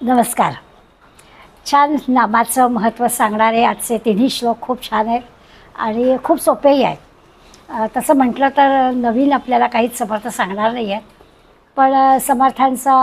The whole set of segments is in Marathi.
नमस्कार. छान नामाचं महत्त्व सांगणारे आजचे तिन्ही श्लोक खूप छान आहेत आणि खूप सोपेही आहेत. तसं म्हटलं तर नवीन आपल्याला काहीच समर्थ सांगणार नाही आहे, पण समर्थांचा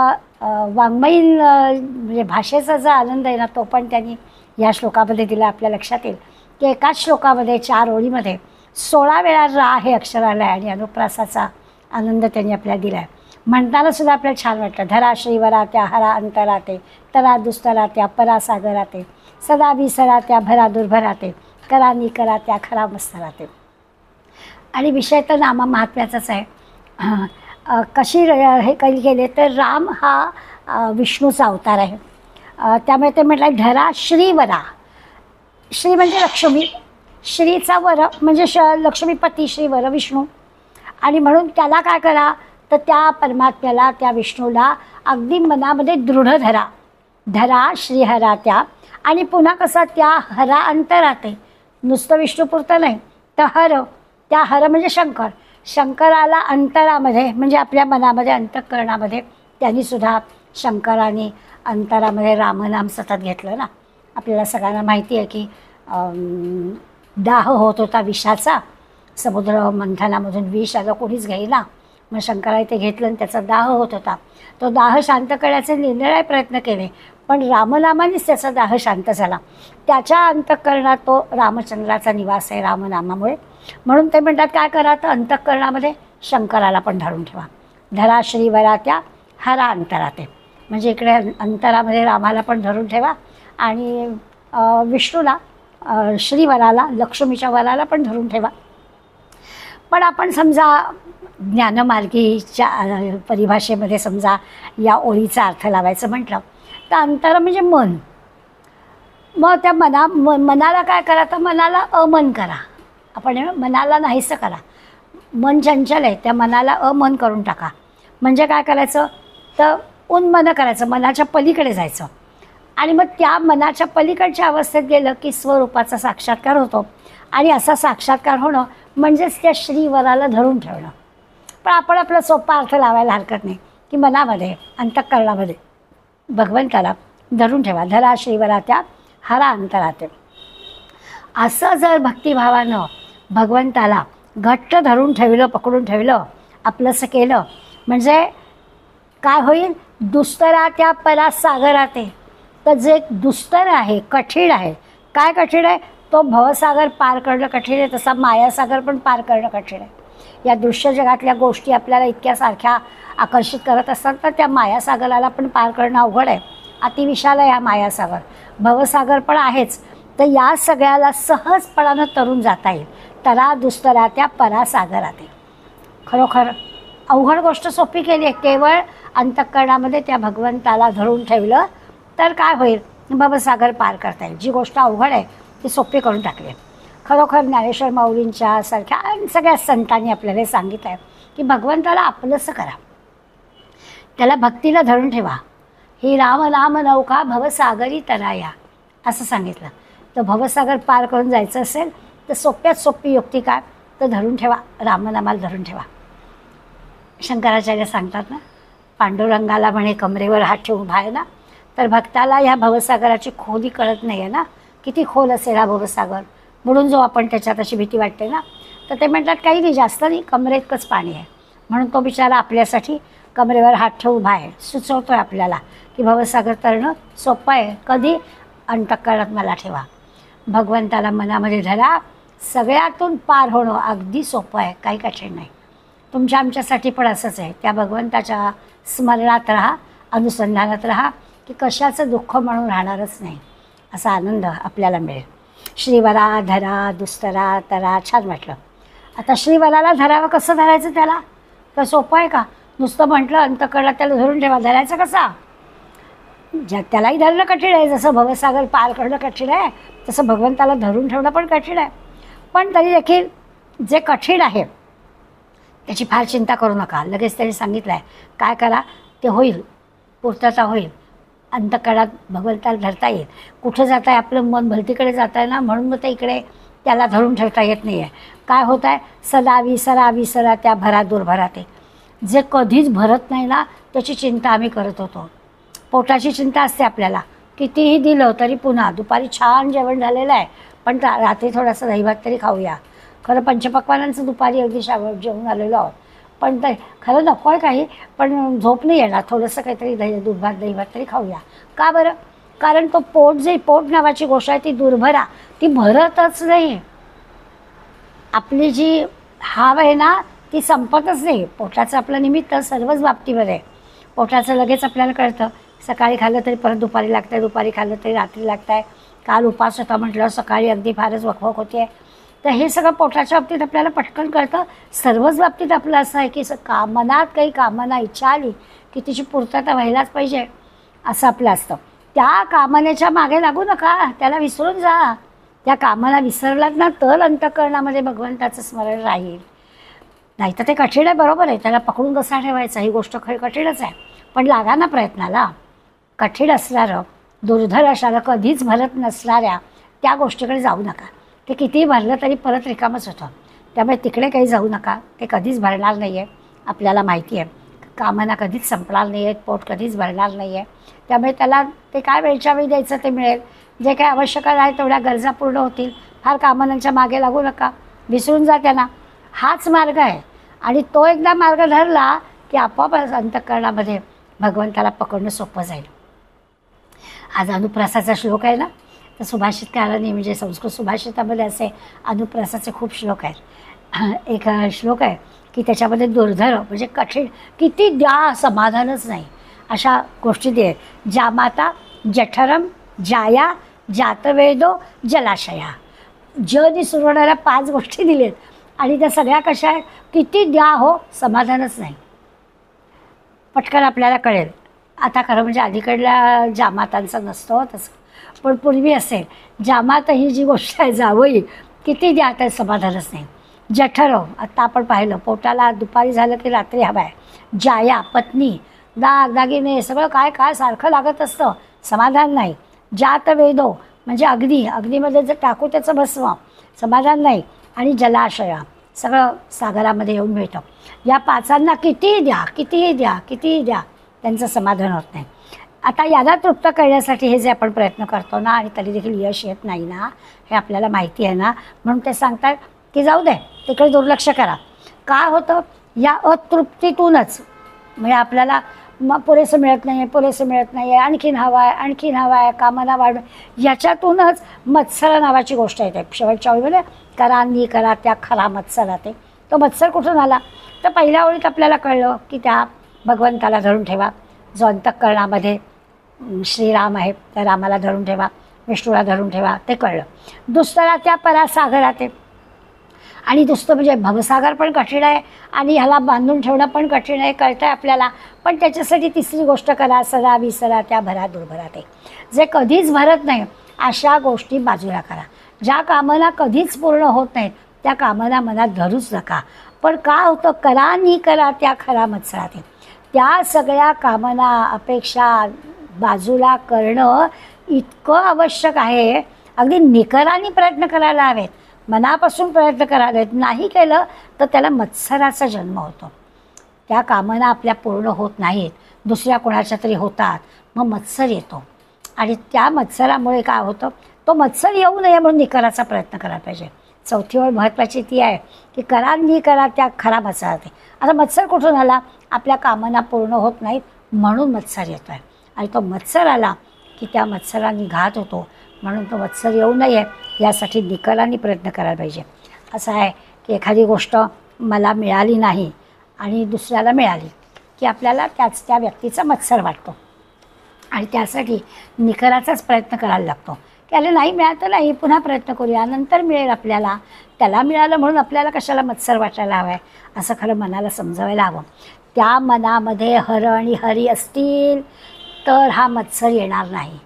वाङ्मयीन म्हणजे भाषेचा जो आनंद आहे ना, तो पण त्यांनी या श्लोकामध्ये दिला. आपल्या लक्षात येईल की एकाच श्लोकामध्ये 4 ओळीमध्ये 16 वेळा रा हे अक्षर आलं आहे आणि अनुप्रासाचा आनंद त्यांनी आपल्याला दिला आहे. म्हणताना सुद्धा आपल्याला छान वाटतं. धरा श्रीवरा त्या हरा अंतराते, तरा दुस्तरा त्या परा सागराते, सदा विसरा त्या भरा दुर्भराते, करा निकरा त्या खरा मस्तराते. आणि विषय तर नामा महात्म्याचाच आहे. कशी हे काही केले तर राम हा विष्णूचा अवतार आहे. त्यामुळे ते म्हटलं आहे धरा श्रीवरा. श्री म्हणजे लक्ष्मी, श्रीचा वर म्हणजे लक्ष्मीपती श्रीवर विष्णू. आणि म्हणून त्याला काय करा तर त्या परमात्म्याला, त्या विष्णूला अगदी मनामध्ये दृढ धरा. धरा श्रीहरा त्या. आणि पुन्हा कसा त्या हरा अंतराते, नुसतं विष्णुपुरतं नाही तर हर, त्या हर म्हणजे शंकर, शंकराला अंतरामध्ये म्हणजे आपल्या मनामध्ये अंतःकरणामध्ये त्यांनीसुद्धा शंकराने अंतरामध्ये रामनाम सतत घेतलं ना. आपल्याला सगळ्यांना माहिती आहे की दाह होत होता विषाचा, समुद्र मंथनामधून विष आलं, कोणीच घेईना. मग शंकराने ते घेतलं आणि त्याचा दाह होत होता. तो दाह शांत करण्याचे निरनिराळे प्रयत्न केले, पण रामनामानेच त्याचा दाह शांत झाला. त्याच्या अंतःकरणात तो रामचंद्राचा निवास आहे रामनामामुळे. म्हणून ते म्हणतात काय करा तर अंतःकरणामध्ये शंकराला पण धरून ठेवा. धरा श्रीवरा त्या हरा अंतराते, म्हणजे इकडे अंतरामध्ये रामाला पण धरून ठेवा आणि विष्णूला श्रीवराला, लक्ष्मीच्या वराला पण धरून ठेवा. पण आपण समजा ज्ञानमार्गीच्या परिभाषेमध्ये समजा या ओळीचा अर्थ लावायचं म्हटलं तर अंतर म्हणजे मन. मग त्या मनाला काय करा तर मनाला अमन करा. आपण मनाला नाहीसं करा. मन चंचल आहे, त्या मनाला अमन करून टाका. म्हणजे काय करायचं तर उन्मन करायचं, मनाच्या पलीकडे जायचं. आणि मग त्या मनाच्या पलीकडच्या अवस्थेत गेलं की स्वरूपाचा साक्षात्कार होतो. आणि असा साक्षात्कार होणं म्हणजेच त्या श्रीवराला धरून ठेवणं. पण आपण आपला सोपा अर्थ लावायला हरकत नाही की मनामध्ये, अंतःकरणामध्ये भगवंताला धरून ठेवा. धरा श्रीवरा त्या हरा अंतराते. असं जर भक्तिभावानं भगवंताला घट्ट धरून ठेवलं, पकडून ठेवलं, आपलंसं केलं म्हणजे काय होईल, दुस्तरा त्या परा सागराते. तर जे दुस्तर आहे, कठीण आहे. काय कठीण आहे, तो भवसागर पार करणं कठीण आहे, तसा मायासागर पण पार करणं कठीण आहे. या दृश्य जगातल्या गोष्टी आपल्याला इतक्या सारख्या आकर्षित करत असतात तर त्या मायासागराला पण पार करणं अवघड आहे. अतिविशाल आहे हा मायासागर. भवसागर पण आहेच. तर या सगळ्याला सहजपणानं तरून जाता येईल. तरा दुस्तरा त्या परा सागराते. खरोखर अवघड गोष्ट सोपी केली आहे. केवळ अंतःकरणामध्ये त्या भगवंताला धरून ठेवलं तर काय होईल, भवसागर पार करता येईल. जी गोष्ट अवघड आहे ती सोपी करून टाकली. खरोखर ज्ञानेश्वर माऊलींच्या सारख्या सगळ्या संतांनी आपल्याला सांगितलं आहे की भगवंताला आपलंसं करा, त्याला भक्तीला धरून ठेवा. ही राम नाम नौका भवसागरी तराया असं सांगितलं. तर भवसागर पार करून जायचं असेल तर सोप्यात सोपी युक्ती काय तर धरून ठेवा, रामनामाला धरून ठेवा. शंकराचार्य सांगतात ना, पांडुरंगाला म्हणे कमरेवर हात ठेवून उभा आहे ना, तर भक्ताला ह्या भवसागराची खोली कळत नाही आहे ना, किती खोल असेल हा भवसागर. म्हणून जो आपण त्याच्यात अशी भीती वाटते ना, तर ते म्हणतात काही नाही, जास्त नाही, कमरेतकंच पाणी आहे. म्हणून तो बिचारा आपल्यासाठी कमरेवर हात ठेवून उभा आहे, सुचवतो आहे आपल्याला की भवसागर तरणं सोपं आहे. कधी अंतःकरणात मला ठेवा, भगवंताला मनामध्ये धरा. सगळ्यातून पार होणं अगदी सोपं आहे, काही कठीण नाही. तुमच्या आमच्यासाठी पण असंच आहे. त्या भगवंताच्या स्मरणात राहा, अनुसंधानात राहा की कशाचं दुःख म्हणून राहणारच नाही, असा आनंद आपल्याला मिळेल. श्रीवरा धरा दुस्तरा तरा. छान वाटलं. आता श्रीवराला धरावं, कसं धरायचं त्याला तर सोपं आहे का, नुसतं म्हटलं अंतःकरणात त्याला धरून ठेवा, धरायचं कसा. त्यालाही धरणं कठीण आहे. जसं भवसागर पार करणं कठीण आहे तसं भगवंताला धरून ठेवणं पण कठीण आहे. पण तरी देखील जे कठीण आहे त्याची फार चिंता करू नका. लगेच त्यांनी सांगितलं आहे काय करा ते होईल, पूर्तता होईल. अंतःकरणात भगवंताला धरता येईल. कुठं जात आहे आपलं मन, भलतीकडे जात आहे ना, म्हणून मग ते इकडे त्याला धरून ठेवता येत नाही आहे. काय होत आहे, सदा विसरा विसरा त्या भरा दुर्भराते. जे कधीच भरत नाही ना त्याची चिंता आम्ही करत होतो. पोटाची चिंता असते आपल्याला. कितीही दिलं तरी पुन्हा दुपारी छान जेवण झालेलं आहे, पण रात्री थोडासा दहीभात तरी खाऊया. खरं पंचपक्वान्नांचं दुपारी अगदी जेवून आलेलो आहोत, पण ते खरं नको आहे काही, पण झोप नाही येणार. थोडंसं काहीतरी दूधभात दहीभात तरी खाऊया. का बरं? कारण तो पोट नावाची गोष्ट आहे ती दुर्भरा, ती भरतच नाही. आपली जी हाव आहे ना ती संपतच नाही. पोटाचं आपलं निमित्त सर्वच बाबतीमध्ये आहे. पोटाचं लगेच आपल्याला कळतं. सकाळी खाल्लं तरी परत दुपारी लागतं आहे, दुपारी खाल्लं तरी रात्री लागतं आहे. काल उपास होता म्हटलं सकाळी अगदी फारच वकवक होती आहे. तर हे सगळं पोटाच्या बाबतीत आपल्याला पटकन कळतं. सर्वच बाबतीत आपलं असं आहे की मनात काही कामना इच्छा आली की तिची पूर्तता व्हायलाच पाहिजे असं आपलं असतं. त्या कामनेच्या मागे लागू नका, त्याला विसरून जा. त्या कामना विसरलात ना तर अंतःकरणामध्ये भगवंताचं स्मरण राहील. नाही तर ते कठीण आहे, बरोबर आहे. त्याला पकडून कसा ठेवायचा ही गोष्ट कठीणच आहे. पण लागा ना प्रयत्नाला. कठीण असणारं, दुर्धर असणारं, कधीच भरत नसणाऱ्या त्या गोष्टीकडे जाऊ नका. ते कितीही भरलं तरी परत रिकामच होतं. त्यामुळे तिकडे काही जाऊ नका. ते कधीच भरणार नाही आहे. आपल्याला माहिती आहे कामना कधीच संपणार नाही आहेत, पोट कधीच भरणार नाही आहे. त्यामुळे त्याला ते काय वेळच्या वेळी द्यायचं ते मिळेल. जे काही आवश्यक आहे तेवढ्या गरजा पूर्ण होतील. फार कामनांच्या मागे लागू नका, विसरून जा त्यांना. हाच मार्ग आहे. आणि तो एकदा मार्ग धरला की आपोआप अंतःकरणामध्ये भगवंताला पकडणं सोपं जाईल. आज अनुप्रासाचा श्लोक आहे ना, तर सुभाषितकारांनी म्हणजे संस्कृत सुभाषितामध्ये असे अनुप्रासाचे खूप श्लोक आहेत. एक श्लोक आहे की त्याच्यामध्ये दुर्धर म्हणजे कठीण किती द्या समाधानच नाही अशा गोष्टी दे. जामाता जठरम जाया जातवेदो जलाशया. जनी सुरू होणाऱ्या 5 गोष्टी दिलेत आणि त्या सगळ्या कशा आहेत, किती द्या हो समाधानच नाही. पटकन आपल्याला कळेल. आता खरं म्हणजे अलीकडल्या जामातांचं नसतं तसं, पण पूर्वी असेल. जामात ही जी गोष्ट आहे जावई किती द्या तर समाधानच नाही. जठर आत्ता आपण पाहिलं पोटाला दुपारी झालं की रात्री हवा आहे. जाया पत्नी, दागिने सगळं काय काय सारखं लागत असतं, समाधान नाही. जात वेदो म्हणजे अग्नीमध्ये जर टाकू त्याचं भस्म, समाधान नाही. आणि जलाशया सगळं सागरामध्ये येऊन मिळतं. या 5 कितीही द्या कितीही द्या कितीही द्या त्यांचं समाधान होत नाही. आता याला तृप्त करण्यासाठी हे जे आपण प्रयत्न करतो ना आणि तरी देखील यश येत नाही ना, हे आपल्याला माहिती आहे ना, म्हणून ते सांगतात की जाऊ दे तिकडे दुर्लक्ष करा. काय होतं या अतृप्तीतूनच म्हणजे आपल्याला पुरेसं मिळत नाही आहे, पुरेसं मिळत नाही आहे, आणखीन हवा आहे, आणखीन हवा आहे, कामना वाढ, याच्यातूनच मत्सर नावाची गोष्ट येते. शेवटच्या ओळीमध्ये करांनी करा त्या खरा मत्सरा. तो मत्सर कुठून आला तर पहिल्या ओळीत आपल्याला कळलं की त्या भगवंताला धरून ठेवा. जो अंतःकरणामध्ये श्रीराम आहे त्या रामाला धरून ठेवा, विष्णूला धरून ठेवा, ते कळलं. दुसरा त्या परासागरात आहे. आणि दुसरं म्हणजे भवसागर पण कठीण आहे आणि ह्याला बांधून ठेवणं पण कठीण आहे, कळतं आहे आपल्याला. पण त्याच्यासाठी तिसरी गोष्ट करा, सरा विसरा त्या भरा दुर्भरात आहे. जे कधीच भरत नाही अशा गोष्टी बाजूला करा. ज्या कामना कधीच पूर्ण होत नाहीत त्या कामना मनात धरूच नका. पण काय होतं करानी करा त्या खरा मत्सरात आहे. त्या सगळ्या कामना अपेक्षा बाजूला करणं इतकं आवश्यक आहे. अगदी निकराने प्रयत्न करायला हवेत, मनापासून प्रयत्न करायला हवेत. नाही केलं तर त्याला मत्सराचा जन्म होतो. त्या कामना आपल्या पूर्ण होत नाहीत, दुसऱ्या कोणाच्या तरी होतात, मग मत्सर येतो. आणि त्या मत्सरामुळे काय होतं, तो मत्सर येऊ नये म्हणून निकराचा प्रयत्न करायला पाहिजे. चौथी ओळ महत्त्वाची ती आहे की करांनी करा त्या खरा मत्सरात आहे. आता मत्सर कुठून आला, आपल्या कामना पूर्ण होत नाहीत म्हणून मत्सर येतो आहे. आणि तो मत्सर आला की त्या मत्सराने घात होतो. म्हणून तो मत्सर येऊ नये यासाठी निकराने प्रयत्न करायला पाहिजे. असं आहे की एखादी गोष्ट मला मिळाली नाही आणि दुसऱ्याला मिळाली की आपल्याला त्या व्यक्तीचा मत्सर वाटतो आणि त्यासाठी निकराचाच प्रयत्न करायला लागतो. त्याला नाही मिळालं नाही, पुन्हा प्रयत्न करूया, नंतर मिळेल आपल्याला. त्याला मिळालं म्हणून आपल्याला कशाला मत्सर वाटायला हवं आहे असं खरं मनाला समजावायला हवं. त्या मनामध्ये हर आणि हरी असतील तर हा मत्सर येणार नाही.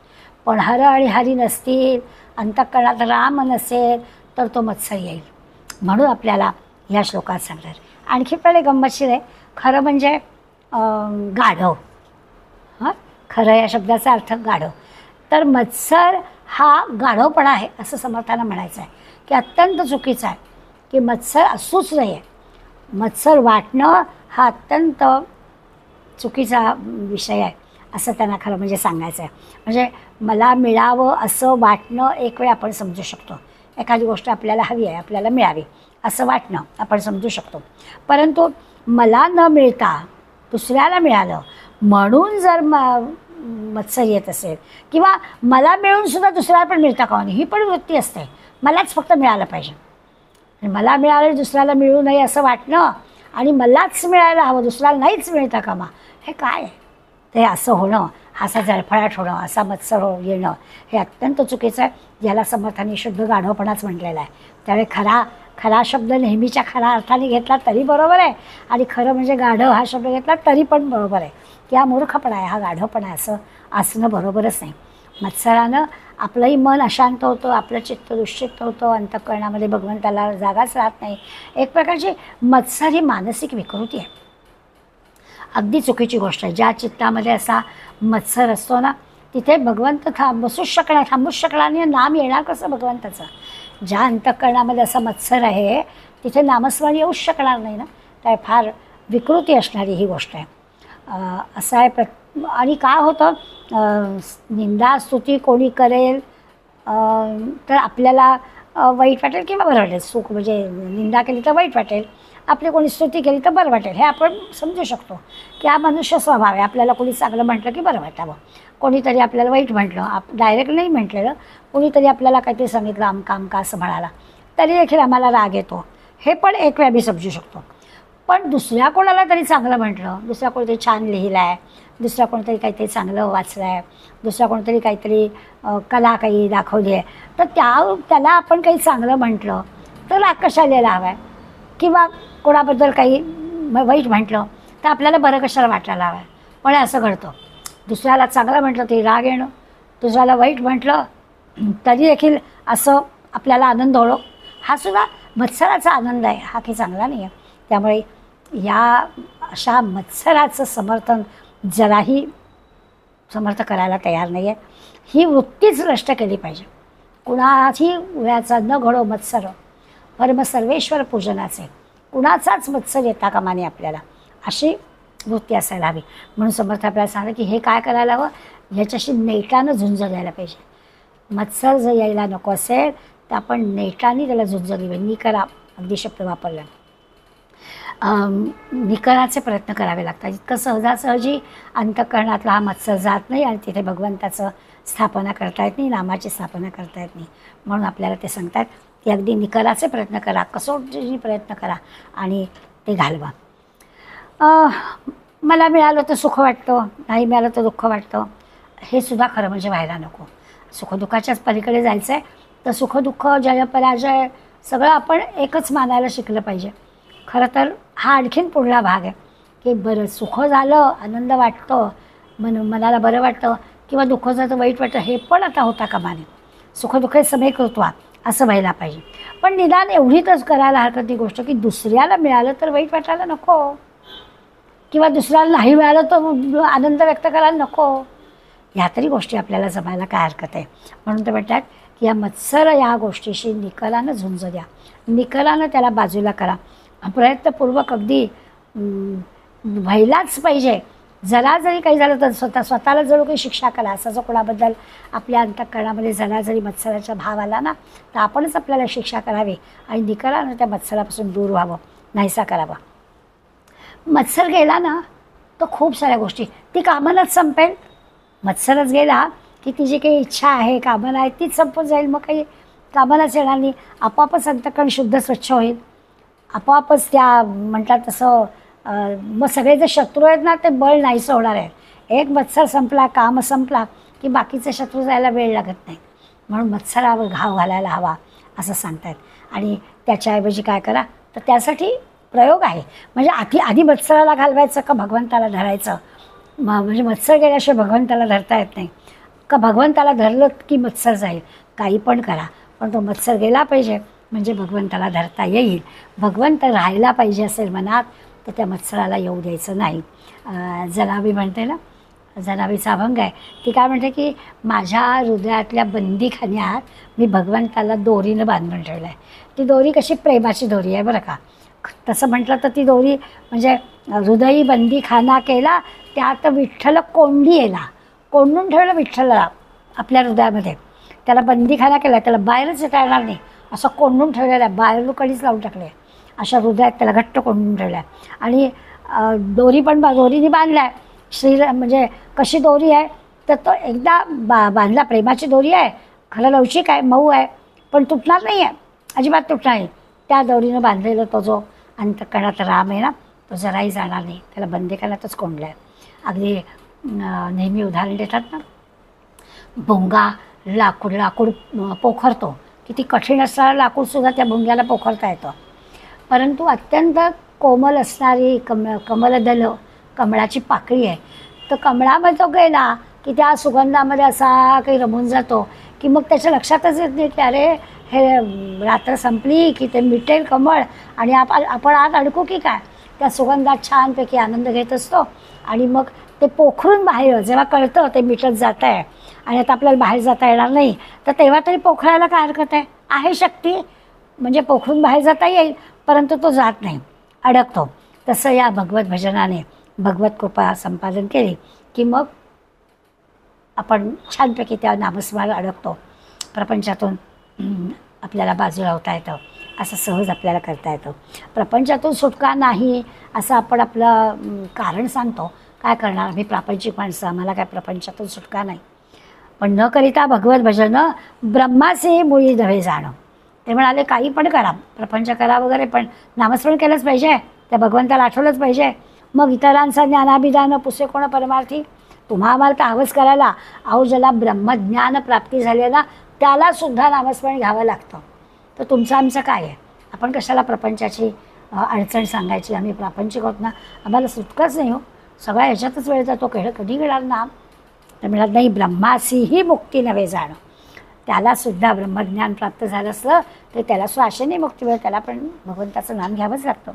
पण हर आणि हरी नसतील, अंतःकरणात राम नसेल तर तो मत्सर येईल. म्हणून आपल्याला ह्या श्लोकात सांगतात. आणखी पहिले गंमतशीर आहे. खरं म्हणजे गाढव. खरं या शब्दाचा अर्थ गाढव. तर मत्सर हा गाढवपणा आहे असं समर्थांना म्हणायचं आहे की अत्यंत चुकीचं आहे की मत्सर असूच नाही आहे. मत्सर वाटणं हा अत्यंत चुकीचा विषय आहे. असं त्यांना खरं म्हणजे सांगायचं आहे. म्हणजे मला मिळावं असं वाटणं एक वेळ आपण समजू शकतो. एखादी गोष्ट आपल्याला हवी आहे, आपल्याला मिळावी असं वाटणं आपण समजू शकतो. परंतु मला न मिळता दुसऱ्याला मिळालं म्हणून जर मत्सर येत असेल, किंवा मला मिळूनसुद्धा दुसऱ्याला पण मिळता का नाही, ही पण वृत्ती असते. मलाच फक्त मिळालं पाहिजे, आणि मला मिळालं दुसऱ्याला मिळू नये असं वाटणं, आणि मलाच मिळायला हवं दुसऱ्याला नाहीच मिळतं कामा, हे काय आहे? ते असं होणं, असा जळफळाट होणं, असा मत्सर येणं हे अत्यंत चुकीचं आहे. ज्याला समर्थांनी शुद्ध गाढवपणाच म्हटलेला आहे. त्यामुळे खरा शब्द नेहमीच्या खऱ्या अर्थाने घेतला तरी बरोबर आहे, आणि खरं म्हणजे गाढव हा शब्द घेतला तरी पण बरोबर आहे. की हा मूर्खपणा आहे, हा गाढवपणा आहे, असं असणं बरोबरच नाही. मत्सरानं आपलंही मन अशांत होतं, आपलं चित्त दुश्चित्त होतं, अंतःकरणामध्ये भगवंताला जागाच राहत नाही. एक प्रकारची मत्सर ही मानसिक विकृती आहे. अगदी चुकीची गोष्ट आहे. ज्या चित्तामध्ये असा मत्सर असतो ना, तिथे भगवंत बसूच थांबूच शकणार नाही. नाम येणार कसं भगवंताचं? ज्या अंतःकरणामध्ये असा मत्सर आहे तिथे नामस्मरण येऊच शकणार नाही ना. काय फार विकृती असणारी ही गोष्ट आहे. असं आहे. आणि काय होतं, निंदा स्तुती कोणी करेल तर आपल्याला वाईट वाटेल किंवा बरं वाटेल. सुख म्हणजे निंदा केली तर वाईट वाटेल, आपली कोणी स्तुती केली तर बरं वाटेल, हे आपण समजू शकतो की हा मनुष्य स्वभाव आहे. आपल्याला कोणी चांगलं म्हटलं की बरं वाटावं, कोणीतरी आपल्याला वाईट म्हटलं, डायरेक्ट नाही म्हटलेलं, कोणीतरी आपल्याला काहीतरी सांगितलं आमका असं म्हणाला तरी देखील आम्हाला राग येतो, हे पण एक वेळ मी समजू शकतो. पण दुसऱ्या कोणाला तरी चांगलं म्हटलं, दुसऱ्या कोणीतरी छान लिहिलं आहे, दुसऱ्या कोणतरी काहीतरी चांगलं वाचलं आहे, दुसऱ्या कोणतरी काहीतरी कला काही दाखवली आहे, तर त्याला आपण काही चांगलं म्हटलं तर राग कशाला यायला हवा आहे? किंवा कोणाबद्दल काही वाईट म्हटलं तर आपल्याला बरं कशाला वाटायला हवं आहे? पण असं घडतं, दुसऱ्याला चांगलं म्हटलं तरी राग येणं, दुसऱ्याला वाईट म्हटलं तरी देखील असं आपल्याला आनंद होणं, हा सुद्धा मत्सराचा आनंद आहे, हा काही चांगला नाही आहे. त्यामुळे या अशा मत्सराचं समर्थन जराही समर्थ करायला तयार नाही आहे. ही वृत्तीच नष्ट केली पाहिजे. कुणाही वेळाचा न घडो मत्सर, परम सर्वेश्वर पूजनाचे, कुणाचाच मत्सर येता कामा नये आपल्याला, अशी वृत्ती असायला हवी. म्हणून समर्थ आपल्याला सांगलं की हे काय करायला हवं, ह्याच्याशी नेटानं झुंज द्यायला पाहिजे. मत्सर जर यायला नको असेल तर आपण नेटाने त्याला झुंज दिली. निकरा अगदी शब्द वापरला, निकराचे प्रयत्न करावे लागतात. इतकं सहजासहजी अंतःकरणातला हा मत्सर जात नाही आणि तिथे भगवंताचं स्थापना करता येत नाही, नामाची स्थापना करता येत नाही. म्हणून आपल्याला ते सांगतात की अगदी निकराचे प्रयत्न करा, कसोटीचे प्रयत्न करा आणि ते घालवा. मला मिळालं तर सुख वाटतं, नाही मिळालं तर दुःख वाटतं, हे सुद्धा खरं म्हणजे व्हायला नको. सुखदुःखाच्याच पलीकडे जायचं आहे तर सुखदुःख जय पराजय सगळं आपण एकच मानायला शिकलं पाहिजे. खरं तर हा आणखीन पुढला भाग आहे की बरं सुख झालं, आनंद वाटतं, मनाला बरं वाटतं, किंवा दुःख झालं तर वाईट वाटतं, हे पण आता होता कामा नये. सुखदुःख समय कृत्वा असं व्हायला पाहिजे. पण निदान एवढीच करायला हरकत ती गोष्ट की दुसऱ्याला मिळालं तर वाईट वाटायला नको, किंवा दुसऱ्याला नाही मिळालं तर आनंद व्यक्त करायला नको. ह्या तरी गोष्टी आपल्याला जमायला काय हरकत आहे. म्हणून ते म्हणतात की या मत्सर या गोष्टीशी निकरानं झुंज द्या, निकरानं त्याला बाजूला करा, प्रयत्नपूर्वक अगदी व्हायलाच पाहिजे. जरा जरी काही झालं तर स्वतःला जर काही शिक्षा करा. असं जर कोणाबद्दल आपल्या अंतःकरणामध्ये जरा जरी मत्सराचा भाव आला ना तर आपणच आपल्याला शिक्षा करावी आणि निकरानं त्या मत्सरापासून दूर व्हावं, नाहीसा करावा. मत्सर गेला ना तर खूप साऱ्या गोष्टी, ती कामनाच संपेल. मत्सरच गेला की ती जी काही इच्छा आहे, कामना आहे, तीच संपून जाईल. मग काही कामनाच येणार नाही. आपोआपच अंतःकरण शुद्ध स्वच्छ होईल. आपोआपच त्या म्हणतात तसं मग सगळे जे शत्रू आहेत ना ते बळ नाहीसं होणार आहे. एक मत्सर संपला, काम संपला की बाकीचे शत्रू जायला वेळ लागत नाही. म्हणून मत्सरावर घाव घालायला हवा असं सांगतात. आणि त्याच्याऐवजी काय करा तर त्यासाठी प्रयोग आहे. म्हणजे आधी मत्सराला घालवायचं का भगवंताला धरायचं? म्हणजे मत्सर गेल्याशिवाय भगवंताला धरता येत नाही का भगवंताला धरलं की मत्सर जाईल? काही पण करा पण तो मत्सर गेला पाहिजे म्हणजे भगवंताला धरता येईल. भगवंत राहायला पाहिजे असेल मनात तर त्या मत्सराला येऊ द्यायचं नाही. जनाबी म्हणते ना, जनाबीचा अभंग आहे, ती काय म्हणते की माझ्या हृदयातल्या बंदीखान्यात मी भगवंताला दोरीनं बांधून ठेवलं आहे. ती दोरी कशी प्रेमाची दोरी आहे बरं का. तसं म्हटलं तर ती दोरी म्हणजे हृदयी बंदी खाना केला त्यात विठ्ठल कोंडी येला, कोंडून ठेवलं विठ्ठलाला आपल्या हृदयामध्ये, त्याला बंदीखाना केला, त्याला बाहेरच येता येणार नाही असं कोंडून ठेवलेलं आहे, बाहेर कडीच लावून टाकले, अशा हृदयात त्याला घट्ट कोंडून ठेवलं आहे. आणि दोरी पण दोरीने बांधल्या आहे. म्हणजे कशी दोरी आहे तर तो एकदा बांधला, प्रेमाची दोरी आहे, खरं लवचिक आहे, मऊ आहे, पण तुटणार नाही आहे, अजिबात तुटणार नाही. त्या दोरीनं बांधलेलं तो जो अंतःकरणात राम आहे ना, तो जराही जाणार नाही, त्याला बंदीखान्यातच कोंडला आहे. अगदी नेहमी उदाहरण देतात ना, भुंगा लाकूड पोखरतो, किती कठीण असणारं लाकूडसुद्धा त्या भुंग्याला पोखरता येतं. परंतु अत्यंत कोमल असणारी कमलदल कमळाची पाकळी आहे, तर कमळामध्ये तो गेला की त्या सुगंधामध्ये असा काही रमून जातो की मग त्याच्या लक्षातच येत नाही की अरे हे रात्र संपली की ते मिटेल कमळ आणि आपण आत अडकू की काय. त्या सुगंधात छानपैकी आनंद घेत असतो आणि मग ते पोखरून बाहेर जेव्हा कळतं ते मिटत जात आहे आणि आता आपल्याला बाहेर जाता येणार नाही, तर तेव्हा तरी पोखरायला काय हरकत आहे शक्ती, म्हणजे पोखरून बाहेर जाता येईल, परंतु तो जात नाही, अडकतो. तसं या भगवत भजनाने भगवत कृपा संपादन केली की मग आपण छानपैकी त्या नामस्मरणात अडकतो, प्रपंचातून आपल्याला बाजूला होता येतं, असं सहज आपल्याला करता येतं. प्रपंचातून सुटका नाही असं आपण आपलं कारण सांगतो, काय करणार, आम्ही प्रापंचिक माणसं, आम्हाला काय प्रपंचातून सुटका नाही. पण न करिता भगवत भजन ब्रह्माचे मुळी नव्हे जाणं. ते म्हणाले काही पण करा, प्रपंच करा वगैरे, पण नामस्मरण केलंच पाहिजे, त्या भगवंताला आठवलंच पाहिजे. मग इतरांचा ज्ञानाभिधान पुसे कोण परमार्थी. तुम्हा आम्हाला तर हवंच करायला, अहो ज्याला ब्रह्मज्ञान प्राप्ती झाली ना त्यालासुद्धा नामस्मरण घ्यावं लागतं. तर तुमचं आमचं काय आहे, आपण कशाला प्रपंचाची अडचण सांगायची, आम्ही प्रापंचिक आहोत ना, आम्हाला सुटकाच नाही हो, सगळ्या ह्याच्यातच वेळ जातो, कधी मिळाल नाम. तर मिळत नाही, ब्रह्मासीही मुक्ती नव्हे जाणं. त्यालासुद्धा ब्रह्मज्ञान प्राप्त झालं असलं तर त्यालासुद्धा आशेने मुक्ती मिळेल, त्याला पण भगवंताचं नाम घ्यावंच लागतं.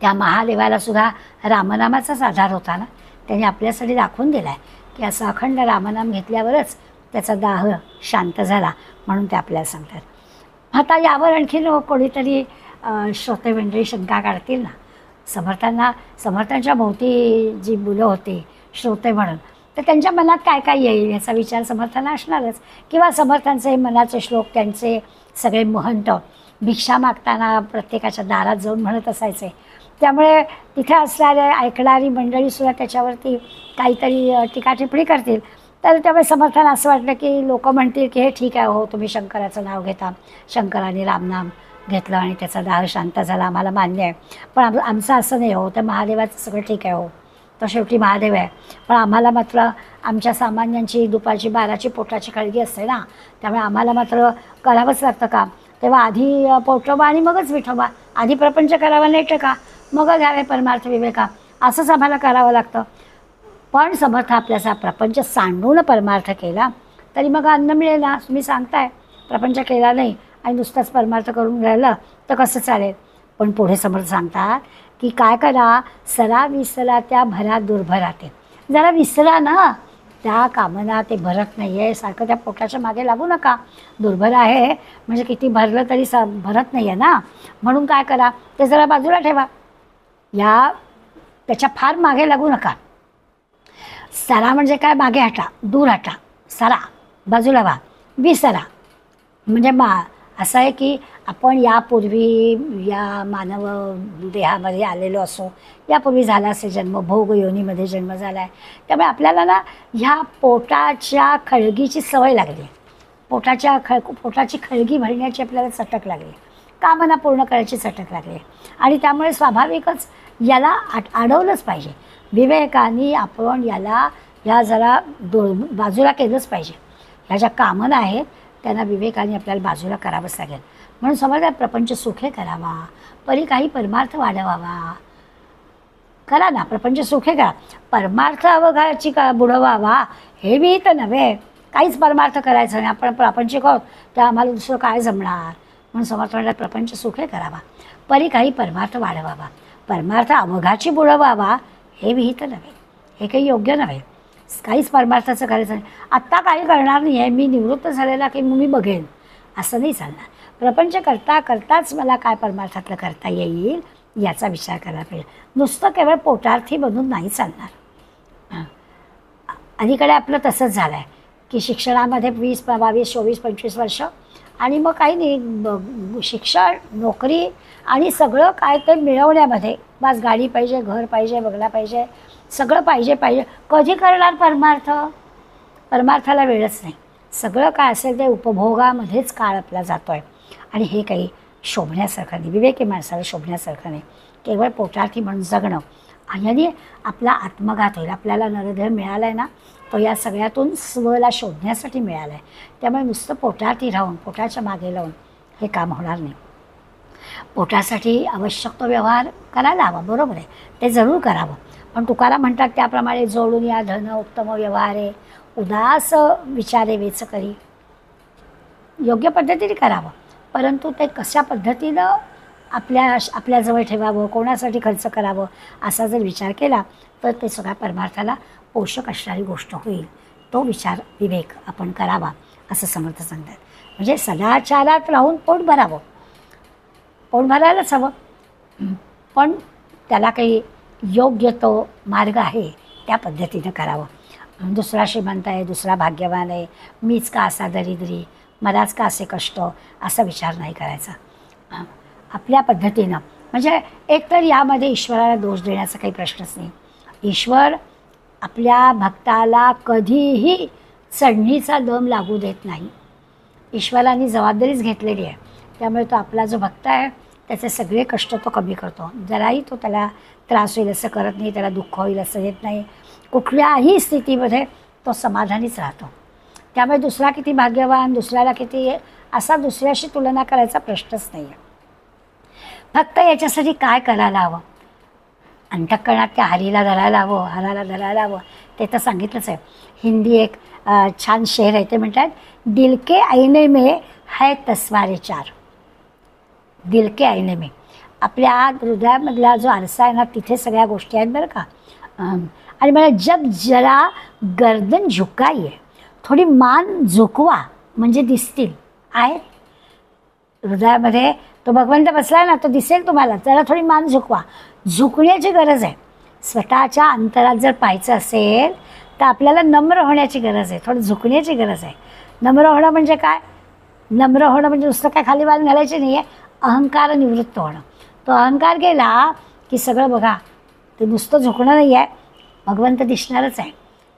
त्या महादेवालासुद्धा रामनामाचाच आधार होता ना, त्याने आपल्यासाठी दाखवून दिला आहे की असं अखंड रामनाम घेतल्यावरच त्याचा दाह शांत झाला, म्हणून ते आपल्याला सांगतात. आता यावर आणखीन कोणीतरी श्रोते मंडळी शंका काढतील ना, समर्थांच्या भोवती जी मुलं होती श्रोते म्हणून, तर त्यांच्या मनात काय काय येईल याचा विचार समर्थांना असणारच, किंवा समर्थांचे मनाचे श्लोक त्यांचे सगळे महंत भिक्षा मागताना प्रत्येकाच्या दारात जाऊन म्हणत असायचे. त्यामुळे तिथे असणारे ऐकणारी मंडळीसुद्धा त्याच्यावरती काहीतरी टीका टिप्पणी करतील. तर त्यामुळे समर्थांना असं वाटलं की लोक म्हणतील की हे ठीक आहे हो, तुम्ही शंकराचं नाव घेता, शंकराने रामनाम घेतलं आणि त्याचा दाह शांत झाला, आम्हाला मान्य आहे, पण आमचं असं नाही हो, तर महादेवाचं सगळं ठीक आहे हो, तर शेवटी महादेव आहे, पण आम्हाला मात्र आमच्या सामान्यांची दुपारची 12ची पोटाची काळजी असते ना, त्यामुळे आम्हाला मात्र करावंच लागतं काम. तेव्हा आधी पोटोबा आणि मगच विठोबा, आधी प्रपंच करावा नाही का, मग घ्यावे परमार्थ विवेका, असंच आम्हाला करावं लागतं. पण समर्थ आपल्याचा प्रपंच सांडून परमार्थ केला तरी मग अन्न मिळेल ना. तुम्ही सांगताय प्रपंच केला नाही आणि नुसताच परमार्थ करून राहिलं तर कसं चालेल. पण पुढे समर्थ सांगतात की काय करा, सरा विसरा त्या भरा दुर्भराते, जरा विसरा ना, त्या कामना ते भरत नाही आहे, सारखं त्या पोटाच्या मागे लागू नका. दुर्भर आहे म्हणजे किती भरलं तरी भरत नाही आहे ना, म्हणून काय करा, ते जरा बाजूला ठेवा, त्याच्या फार मागे लागू नका. सरा म्हणजे काय, मागे हटा, दूर हटा, सरा बाजूला व्हा, विसरा म्हणजे असं आहे की आपण यापूर्वी या मानव देहामध्ये आलेलो असो, यापूर्वी झाला असे जन्म, भोग योनीमध्ये जन्म झाला आहे, त्यामुळे आपल्याला ना ह्या पोटाच्या खळगीची सवय लागली, पोटाची खळगी भरण्याची आपल्याला चटक लागली, कामना पूर्ण करायची चटक लागली, आणि त्यामुळे स्वाभाविकच याला अडवलंच पाहिजे. विवेकाने आपण या जरा बाजूला केलंच पाहिजे. ह्या ज्या कामना आहेत त्यांना विवेकाने आपल्याला बाजूला करावंच लागेल. म्हणून समजा प्रपंच सुखे करावा, परी काही परमार्थ वाढवावा, करा ना, प्रपंच सुखे करा, परमार्थ अवघाची बुडवावा हे मी तर नव्हे, काहीच परमार्थ करायचं नाही, आपण प्रापंचिक आहोत तर आम्हाला दुसरं काय जमणार. म्हणून समर्थ म्हणतात प्रपंच सुखे करावा, परी काही परमार्थ वाढवावा, परमार्थ अवघाची बुडवावा हे विहित नव्हे, हे काही योग्य नव्हे, काहीच परमार्थाचं करायचं नाही. आत्ता काही करणार नाही आहे, मी निवृत्त झालेला की मी बघेन, असं नाही चालणार. प्रपंच करता करताच मला काय परमार्थातलं करता येईल याचा विचार करायला पाहिजे. नुसतं केवळ पोटार्थी बनून नाही चालणार. अलीकडे आपलं तसंच झालं आहे की शिक्षणामध्ये 20, 22, 24, 25 वर्ष आणि मग काही नाही, शिक्षण, नोकरी आणि सगळं काय ते मिळवण्यामध्ये बस गाडी पाहिजे, घर पाहिजे, बंगला पाहिजे, सगळं पाहिजे. कधी करणार परमार्थ? परमार्थाला वेळच नाही. सगळं काय असेल ते उपभोगामध्येच काळ आपला जातो आहे आणि हे काही शोभण्यासारखं नाही, विवेकी माणसाला शोभण्यासारखं नाही. केवळ पोटार्थी म्हणून जगणं आणि आपला आत्मघात होईल. आपल्याला नरदेह मिळाला आहे ना, तो या सगळ्यातून स्वला शोधण्यासाठी मिळाला आहे. त्यामुळे नुसतं पोटार्थी राहून पोटाच्या मागे लावून हे काम होणार नाही. पोटासाठी आवश्यक तो व्यवहार करायला हवा, बरोबर आहे, ते जरूर करावं. पण तुकाराम म्हणतात त्याप्रमाणे जोडून या धन उत्तम व्यवहारे उदास विचारे वेच करी. योग्य पद्धतीने करावं, परंतु ते कशा पद्धतीनं आपल्याजवळ ठेवावं, कोणासाठी खर्च करावं असा जर विचार केला तर ते सगळ्या परमार्थाला पोषक असणारी गोष्ट होईल. तो विचार, विवेक आपण करावा असं समर्थ सांगतात. म्हणजे सदाचारात राहून पोट भरावं, पोट भरायलाच हवं, पण त्याला काही योग्य तो मार्ग आहे त्या पद्धतीनं करावं. दुसरा श्रीमंत आहे, दुसरा भाग्यवान आहे, मीच का असा दरिद्री, मलाच का असे कष्ट, असा विचार नाही करायचा. आपल्या पद्धतीनं, म्हणजे एकतर यामध्ये ईश्वराला दोष देण्याचा काही प्रश्नच नाही. ईश्वर आपल्या भक्ताला कधीही चढणीचा दम लागू देत नाही. ईश्वराने जबाबदारीच घेतलेली आहे. त्यामुळे तो आपला जो भक्त आहे त्याचे सगळे कष्ट तो कमी करतो. जराही तो त्याला त्रास होईल असं करत नाही, त्याला दुःख होईल असं देत नाही. कुठल्याही स्थितीमध्ये तो समाधानीच राहतो. त्यामुळे दुसरा किती भाग्यवान, दुसऱ्याला किती, असा दुसऱ्याशी तुलना करायचा प्रश्नच नाही आहे. फक्त याच्यासाठी काय करायला हवं? अंतःकरणात त्या हरीला धरायला हवं, हराला धरायला हवं. ते तर सांगितलंच आहे. हिंदी एक छान शेर आहे, ते म्हणतात, दिल के आईने में है तस्वारे चार. दिल के आईने में, आपल्या हृदयामधला जो आरसा आहे ना, तिथे सगळ्या गोष्टी आहेत बरं का. आणि मला जब जरा गर्दन झुकाई, थोडी मान झुकवा म्हणजे दिसतील. आहेत हृदयामध्ये तो भगवंत बसला ना, तो दिसेल तुम्हाला. जरा थोडी मान झुकवा. झुकण्याची गरज आहे. स्वतःच्या अंतरात जर पाहायचं असेल तर आपल्याला नम्र होण्याची गरज आहे, थोडं झुकण्याची गरज आहे. नम्र होणं म्हणजे काय? नम्र होणं म्हणजे नुसतं काय खाली मान घालायची नाही आहे, अहंकार निवृत्त होणं. तो अहंकार गेला की सगळं बघा, ते नुसतं झुकणं नाही आहे, भगवंत दिसणारच आहे.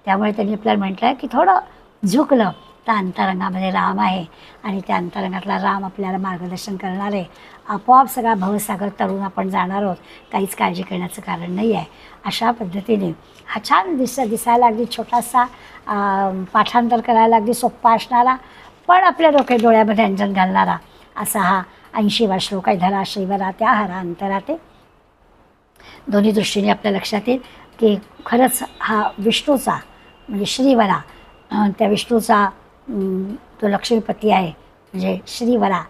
त्यामुळे त्यांनी आपल्याला म्हटलं आहे की थोडं झुकलं तर अंतरंगामध्ये राम आहे आणि त्या अंतरंगातला राम आपल्याला मार्गदर्शन करणार आहे. आपोआप सगळा भवसागर तरुण आपण जाणार आहोत, काहीच काळजी करण्याचं कारण नाही आहे. अशा पद्धतीने हा छान दिसायला अगदी छोटासा पाठांतर करायला अगदी सोप्पा असणारा, पण आपल्या डोळ्यामध्ये अंजन घालणारा असा हा 80वा श्लोक आहे. धरा श्रीवरा त्या हरा अंतराते. दोन्ही दृष्टीने आपल्या लक्षात येईल की खरंच हा विष्णूचा म्हणजे श्रीवरा, त्या विष्णूचा तो लक्ष्मीपती आहे म्हणजे श्रीवरा,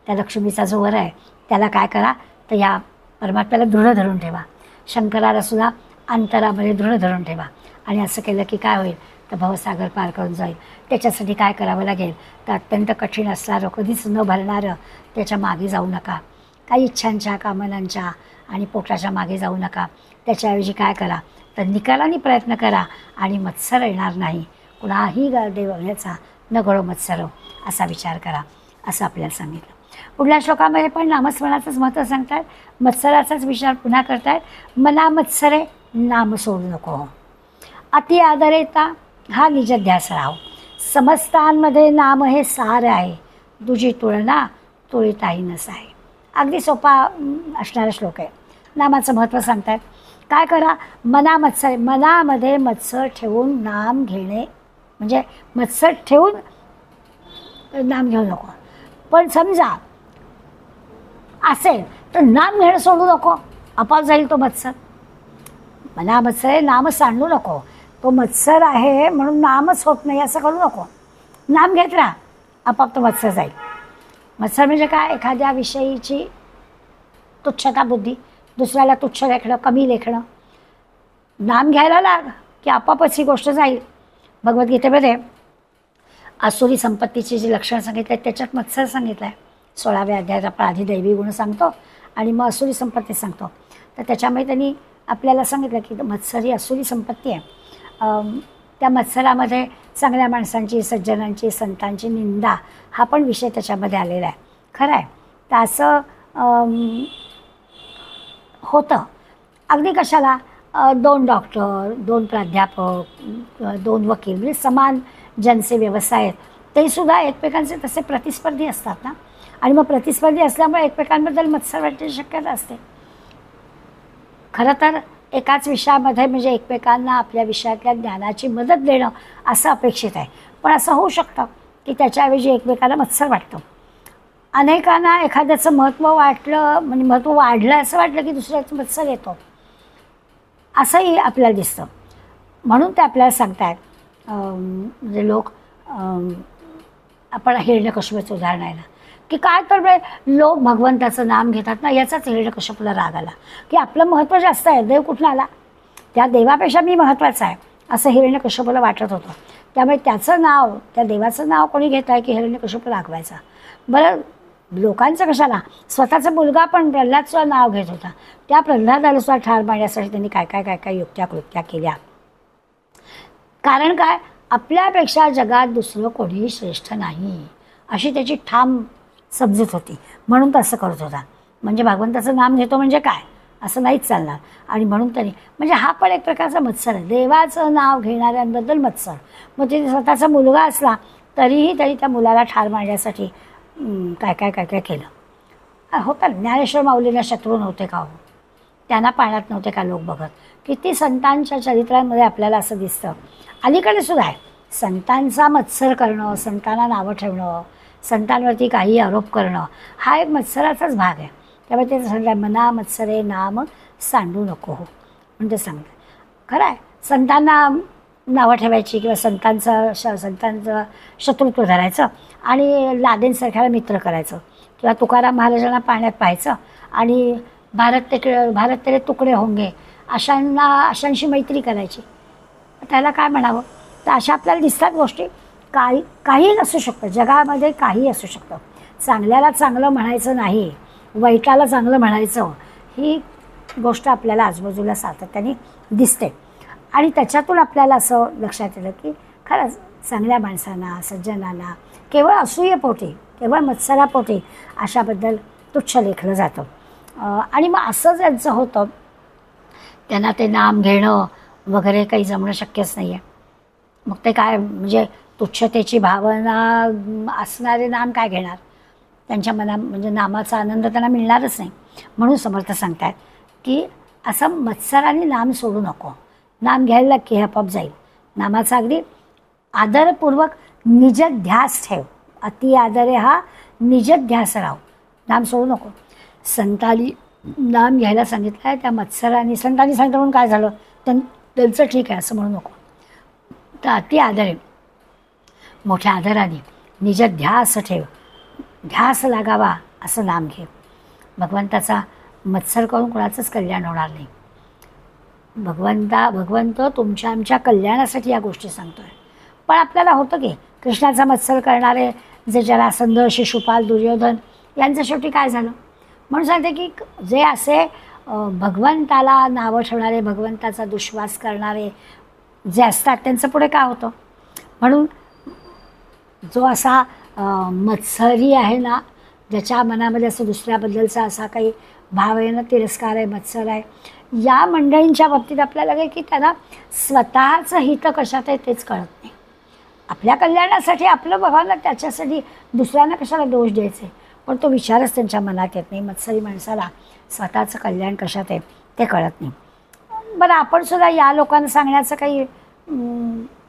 त्या लक्ष्मीचा जो वर आहे त्याला काय करा तर या परमात्म्याला दृढ धरून ठेवा. शंकराला सुद्धा अंतरामध्ये दृढ धरून ठेवा. आणि असं केलं की काय होईल तर भवसागर पार करून जाईल. त्याच्यासाठी काय करावं लागेल तर अत्यंत कठीण असणारं, कधीच न भरणारं त्याच्या मागे जाऊ नका. काही इच्छांच्या, कामनांच्या आणि पोटाच्या मागे जाऊ नका. त्याच्याऐवजी काय करा तर निकालाने प्रयत्न करा आणि मत्सर येणार नाही. कुणाही देवण्याचा न गळो मत्सरो असा विचार करा असं आपल्याला सांगितलं. पुढल्या श्लोकामध्ये पण नामस्मरणाचंच महत्त्व सांगतात. मत्सराचाच विचार पुन्हा करतायत. मना मत्सरे नाम सोडू नको. अति आदरेता हा निज ध्यास राहो. समस्तांमध्ये नाम हे सार आहे. तुझी तुळना तुळीताही नसाय. अगदी सोपा असणारा श्लोक आहे. नामाचं महत्त्व सांगतात. काय करा, मनामध्ये मत्सर ठेवून नाम घेणे म्हणजे मत्सर ठेवून नाम घेऊ नको. पण समजा असेल तर नाम घेणं सोडू नको, आपोआप जाईल तो मत्सर. मना मत्सर आहे, नाम सांडू नको. तो मत्सर आहे म्हणून नामच होत नाही असं करू नको. नाम घेत राहा, आपोआप तो मत्सर जाईल. मत्सर म्हणजे काय? एखाद्या विषयीची तुच्छता बुद्धी, दुसऱ्याला तुच्छ लेखणं, कमी लेखणं. नाम घ्यायला लाग की आपोआपच ही गोष्ट जाईल. भगवद्गीतेमध्ये आसुरी संपत्तीची जी लक्षणं सांगितली आहेत त्याच्यात मत्सर सांगितलं आहे. 16व्या अध्यायात आपण आधी दैवी गुण सांगतो आणि मग आसुरी संपत्ती सांगतो. तर त्याच्यामुळे त्यांनी आपल्याला सांगितलं की मत्सर ही आसुरी संपत्ती आहे. त्या मत्सरामध्ये चांगल्या माणसांची, सज्जनांची, संतांची निंदा हा पण विषय त्याच्यामध्ये आलेला आहे. खरं आहे. तर असं होतं. अगदी कशाला 2 डॉक्टर, 2 प्राध्यापक, 2 वकील म्हणजे समान ज्यांचे व्यवसाय आहेत तेसुद्धा एकमेकांचे तसे प्रतिस्पर्धी असतात ना. आणि मग प्रतिस्पर्धी असल्यामुळे एकमेकांबद्दल मत्सर वाटण्याची शक्यता असते. खरं तर एकाच विषयामध्ये म्हणजे एकमेकांना आपल्या विषयातल्या ज्ञानाची मदत देणं असं अपेक्षित आहे. पण असं होऊ शकतं की त्याच्याऐवजी एकमेकांना मत्सर वाटतं. अनेकांना एखाद्याचं महत्त्व वाटलं म्हणजे महत्त्व वाढलं असं वाटलं की दुसऱ्याचं मत्सर येतो असंही आपल्याला दिसतं. म्हणून ते आपल्याला सांगतायत म्हणजे लोक आपण हिरण्यकश्यपाचं उदाहरण आहे ना की काय तर लोक भगवंताचं नाम घेतात ना, याचाच हिरण्यकश्यपाला राग आला की आपलं महत्त्व जास्त आहे, देव कुठून आला, त्या देवापेक्षा मी महत्त्वाचं आहे असं हिरण्यकश्यपाला वाटत होतं. त्यामुळे त्याचं नाव, त्या देवाचं नाव कोणी घेत आहे की हिरण्यकश्यप रागवायचा. बरं लोकांचं कशाला, स्वतःचा मुलगा पण प्रल्हादचं नाव घेत होता. त्या प्रल्हादाला सुद्धा ठार मारण्यासाठी त्यांनी काय काय काय काय युक्त्या कृत्या केल्या. कारण काय, आपल्यापेक्षा जगात दुसरं कोणीही श्रेष्ठ नाही अशी त्याची ठाम समजूत होती. म्हणून तसं करत होता. म्हणजे भगवंताचं नाम घेतो म्हणजे काय असं नाहीच चालणार. आणि म्हणून तरी म्हणजे हा पण एक प्रकारचा मत्सर आहे, देवाचं नाव घेणाऱ्यांबद्दल मत्सर. मग ते स्वतःचा मुलगा असला तरीही त्या मुलाला ठार मारण्यासाठी काय काय काय काय केलं. होतं ज्ञानेश्वर माऊलीला शत्रू नव्हते का हो, त्यांना पाण्यात नव्हते का लोक बघत. किती संतांच्या चरित्रांमध्ये आपल्याला असं दिसतं. अलीकडे सुद्धा आहे संतांचा मत्सर करणं, संतांना नावं ठेवणं, संतांवरती काही आरोप करणं हा एक मत्सराचाच भाग आहे. त्यामुळे ते सांगतात मना मत्सरे नाम सांडू नको हो म्हणजे सांगतात. खरं आहे, संतांना नावं ठेवायची किंवा संतांचं शत्रुत्व धरायचं आणि लादेंसारख्याला मित्र करायचं किंवा तुकाराम महाराजांना पाण्यात पाहायचं आणि भारत तेरे तुकडे होंगे अशांशी मैत्री करायची. त्याला काय म्हणावं. तर अशा आपल्याला दिसतात गोष्टी. काही असू शकतं जगामध्ये, काही असू शकतं. चांगल्याला चांगलं म्हणायचं नाही, वाईटाला चांगलं म्हणायचं, ही गोष्ट आपल्याला आजूबाजूला सातत्याने दिसते. आणि त्याच्यातून आपल्याला असं लक्षात येतं की खरंच चांगल्या माणसांना, सज्जनांना केवळ असूयेपोटी, केवळ मत्सरापोटी अशाबद्दल तुच्छ लेखलं जातं. आणि मग असं ज्यांचं होतं त्यांना ते नाम घेणं वगैरे काही जमणं शक्यच नाही आहे. मग ते काय म्हणजे तुच्छतेची भावना असणारे नाम काय घेणार, त्यांच्या म्हणजे नामाचा आनंद त्यांना मिळणारच नाही. म्हणून समर्थ सांगतात की असं मत्सराने नाम सोडू नको. नाम घ्यायला की हे आपोआप जाईल. नामाचा अगदी आदरपूर्वक निजध्यास ठेव. अति आदरे हा निजध्यास राव. नाम सोडू नको. संतांनी नाम घ्यायला सांगितलं आहे, त्या मत्सराने संतांनी सांगितलं म्हणून काय झालं, त्यांचं ठीक आहे असं म्हणू नको. तर अति आदरे, मोठ्या आदराने निजध्यास ठेव, ध्यास लागावा असं नाम घे. भगवंताचा मत्सर करून कोणाचंच कल्याण होणार नाही. भगवंत तुमच्या आमच्या कल्याणासाठी या गोष्टी सांगतो आहे. पण आपल्याला होतं की कृष्णाचा मत्सर करणारे जे जरासंध, शिशुपाल, दुर्योधन यांचं शेवटी काय झालं. म्हणून सांगते की जे असे भगवंताला नावं ठेवणारे, भगवंताचा दुश्वास करणारे जे असतात त्यांचं पुढे काय होतं. म्हणून जो असा मत्सरी आहे ना, ज्याच्या मनामध्ये असं दुसऱ्याबद्दलचा असा काही भाव आहे ना, तिरस्कार आहे, मत्सर आहे, या मंडळींच्या बाबतीत आपल्याला काय की त्यांना स्वतःचं हित कशात आहे तेच कळत नाही. आपल्या कल्याणासाठी आपलं बघा ना, त्याच्यासाठी दुसऱ्यांना कशाला दोष द्यायचे, पण तो विचारच त्यांच्या मनात येत नाही. मत्सरी माणसाला स्वतःचं कल्याण कशात आहे ते कळत नाही. बरं आपण सुद्धा या लोकांना सांगण्याचं काही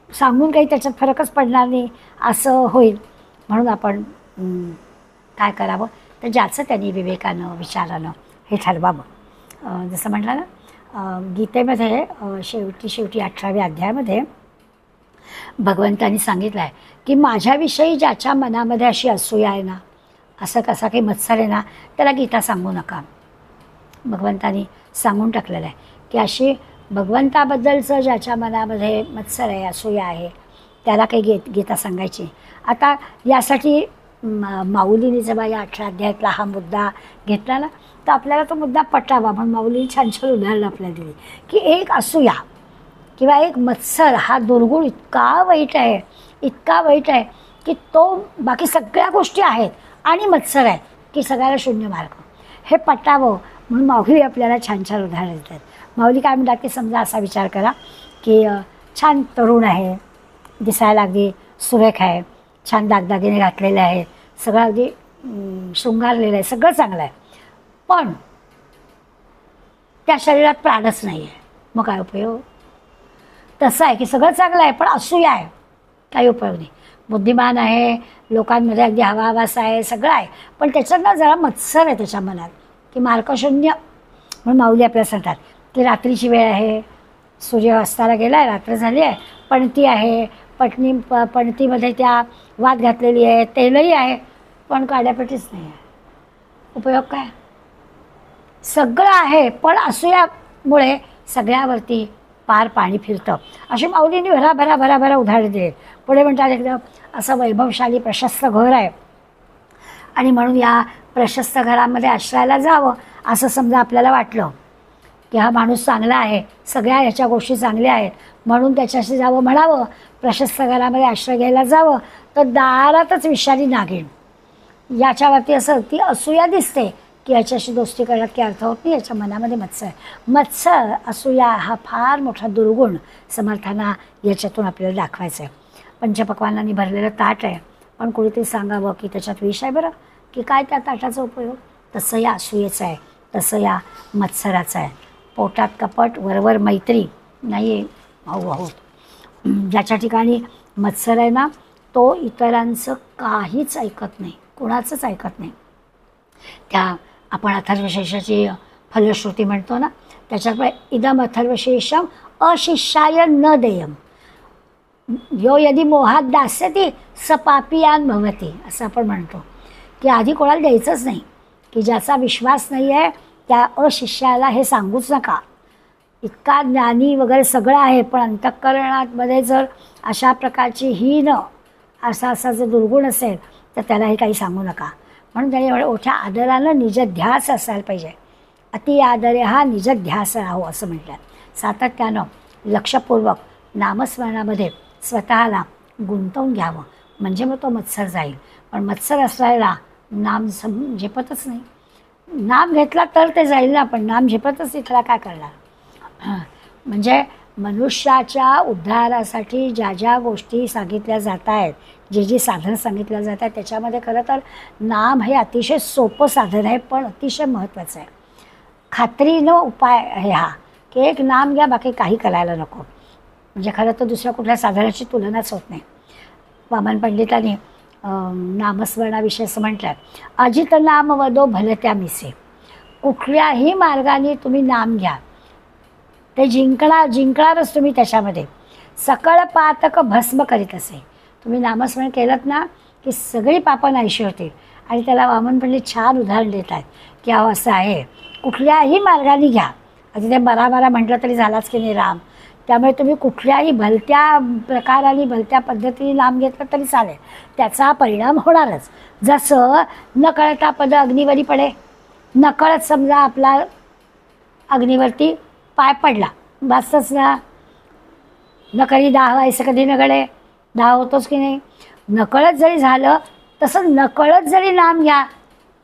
सांगून काही त्याच्यात फरकच पडणार नाही असं होईल. म्हणून आपण काय करावं तर ज्याचं त्यांनी विवेकानं, विचारानं हे ठरवावं. जसं म्हटलं ना गीतेमध्ये शेवटी 18व्या अध्यायामध्ये भगवंतांनी सांगितलं आहे की माझ्याविषयी ज्याच्या मनामध्ये अशी असूया आहे ना, असं कसा काही मत्सर आहे ना, त्याला गीता सांगू नका. भगवंतांनी सांगून टाकलेलं आहे की अशी भगवंताबद्दलचं ज्याच्या मनामध्ये मत्सर आहे, असूया आहे, त्याला काही गीता सांगायची. आता यासाठी माऊलीने जेव्हा या 18 अध्यायातला हा मुद्दा घेतला ना, तर आपल्याला तो मुद्दा पटावा म्हणून माऊलीने छान छान उदाहरणं आपल्याला दिली की एक असूया किंवा एक मत्सर हा दुर्गुण इतका वाईट आहे, इतका वाईट आहे की तो बाकी सगळ्या गोष्टी आहेत आणि मत्सर आहे की सगळ्याला शून्य मार्ग. हे पटावं म्हणून माऊली आपल्याला छान छान उदाहरणं देतात. माऊली काय म्हणतात की समजा असा विचार करा की छान तरुण आहे, दिसायला अगदी सुरेख आहे, छान दागदागिने घातलेले आहेत, सगळं अगदी शृंगारलेलं आहे, सगळं चांगलं आहे, पण त्या शरीरात प्राणच नाही आहे. मग काय उपयोग? तसं आहे की सगळं चांगलं आहे पण असूया आहे, काही उपयोग नाही. बुद्धिमान आहे, लोकांमध्ये अगदी हवा हवासा आहे, सगळं आहे, पण त्याच्यात जरा मत्सर आहे त्याच्या मनात की मार्गशून्य. म्हणून माऊली आपल्याला सांगतात की रात्रीची वेळ आहे, सूर्य अस्ताला गेला आहे, रात्र झाली आहे, पणती आहे, पणतीमध्ये त्या वात घातलेली आहे, तेलही आहे, पण काड्यापटीच नाही आहे. उपयोग काय? सगळं आहे पण असूयामुळे सगळ्यावरती पार पाणी फिरतं. अशी माऊलींनी भरा उदाहरण दिले. पुढे म्हणतात एकदम असं वैभवशाली प्रशस्त घर आहे आणि म्हणून या प्रशस्त घरामध्ये आश्रयाला जावं असं समजा आपल्याला वाटलं की हा माणूस चांगला आहे, सगळ्या ह्याच्या गोष्टी चांगल्या आहेत म्हणून त्याच्याशी जावं म्हणावं, प्रशस्त घरामध्ये आश्रय घ्यायला जावं, तर दारातच विषारी नागिण. याच्यावरती असं ती असूया दिसते की याच्याशी दोस्ती करण्यात काही अर्थ होत नाही, याच्या मनामध्ये मत्सर आहे. मत्सर असूया हा फार मोठा दुर्गुण समर्थांना याच्यातून आपल्याला दाखवायचा आहे. पंचपक्वानांनी भरलेलं ताट आहे पण कोणीतरी सांगावं की त्याच्यात विष आहे बरं, की काय त्या ताटाचा उपयोग? तसं या असूयेचं आहे, तसं या मत्सराचं आहे. पोटात कपट वरवर मैत्री नाही होत. ज्याच्या ठिकाणी मत्सर आहे ना, तो इतरांचं काहीच ऐकत नाही, कुणाचंच ऐकत नाही. त्या आपण अथर्वशीर्षाची फलश्रुती म्हणतो ना, त्याच्यात इदम अथर्वशीर्षम अशिष्याय न देयम यो यदि मोहात दास्यती स पापियान भवती, असं आपण म्हणतो की आधी कोणाला द्यायचंच नाही, की ज्याचा विश्वास नाही आहे त्या अशिष्याला हे सांगूच नका. इतका ज्ञानी वगैरे सगळं आहे पण अंतःकरणामध्ये जर अशा प्रकारची हीन असा जर दुर्गुण असेल तर त्याला हे काही सांगू नका. म्हणून त्याने एवढ्या मोठ्या आदरानं निजध्यास असायला पाहिजे. अति आदरे हा निजध्यास राहो असं म्हटलं. सातत्यानं लक्षपूर्वक नामस्मरणामध्ये स्वतःला गुंतवून घ्यावं म्हणजे मग तो मत्सर जाईल. पण मत्सर असलेला नाम झेपतच नाही. नाम घेतला तर ते जाईल ना, पण नाम झेपतच नाही त्याला काय करणार? म्हणजे मनुष्याच्या उद्धारासाठी ज्या ज्या गोष्टी सांगितल्या जात आहेत, जी साधनं सांगितल्या जात आहेत, त्याच्यामध्ये खरं तर नाम हे अतिशय सोपं साधन आहे पण अतिशय महत्त्वाचं आहे. खात्रीनं उपाय आहे हा की एक नाम घ्या, बाकी काही करायला नको. म्हणजे खरं तर दुसऱ्या कुठल्या साधनाची तुलनाच होत नाही. वामन पंडितांनी नामस्मरणाविषयी असं म्हटलं, अजित नाम वदो भलत्या मिसे. कुठल्याही मार्गाने तुम्ही नाम घ्या, ते जिंकणारच तुम्ही त्याच्यामध्ये. सकळ पातक भस्म करीत असे. तुम्ही नामस्मरण केलं ना की सगळी पापं नाहीशी होतील. आणि त्याला वामन पंडित छान उदाहरण देत आहेत की अहो असं आहे, कुठल्याही मार्गाने घ्या. आता ते बरा म्हटलं तरी झालाच की नाही राम. त्यामुळे तुम्ही कुठल्याही भलत्या प्रकाराने भलत्या पद्धतीने नाम घेतलं तरी चालेल, त्याचा परिणाम होणारच. जसं न कळता पद अग्नीवरी पडे. नकळत समजा आपला अग्नीवरती पाय पडला, बसच ना. नकळी दाह व्हायचं कधी नकडे दाह होतोच की नाही. नकळत जरी झालं तसं नकळत जरी नाम घ्या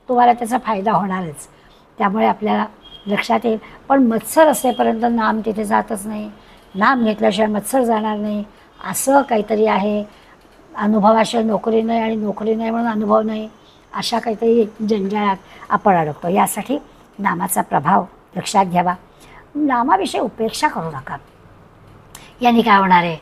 तुम्हाला त्याचा फायदा होणारच. त्यामुळे आपल्याला लक्षात येईल. पण मत्सर असेपर्यंत नाम तिथे जातच नाही. नाम घेतल्याशिवाय मत्सर जाणार नाही असं काहीतरी आहे. अनुभवाशिवाय नोकरी नाही आणि नोकरी नाही म्हणून अनुभव नाही, अशा काहीतरी जंजाळात आपण अडकतो. यासाठी नामाचा प्रभाव लक्षात घ्यावा. नामाविषयी उपेक्षा करू नका. याने काय होणार आहे,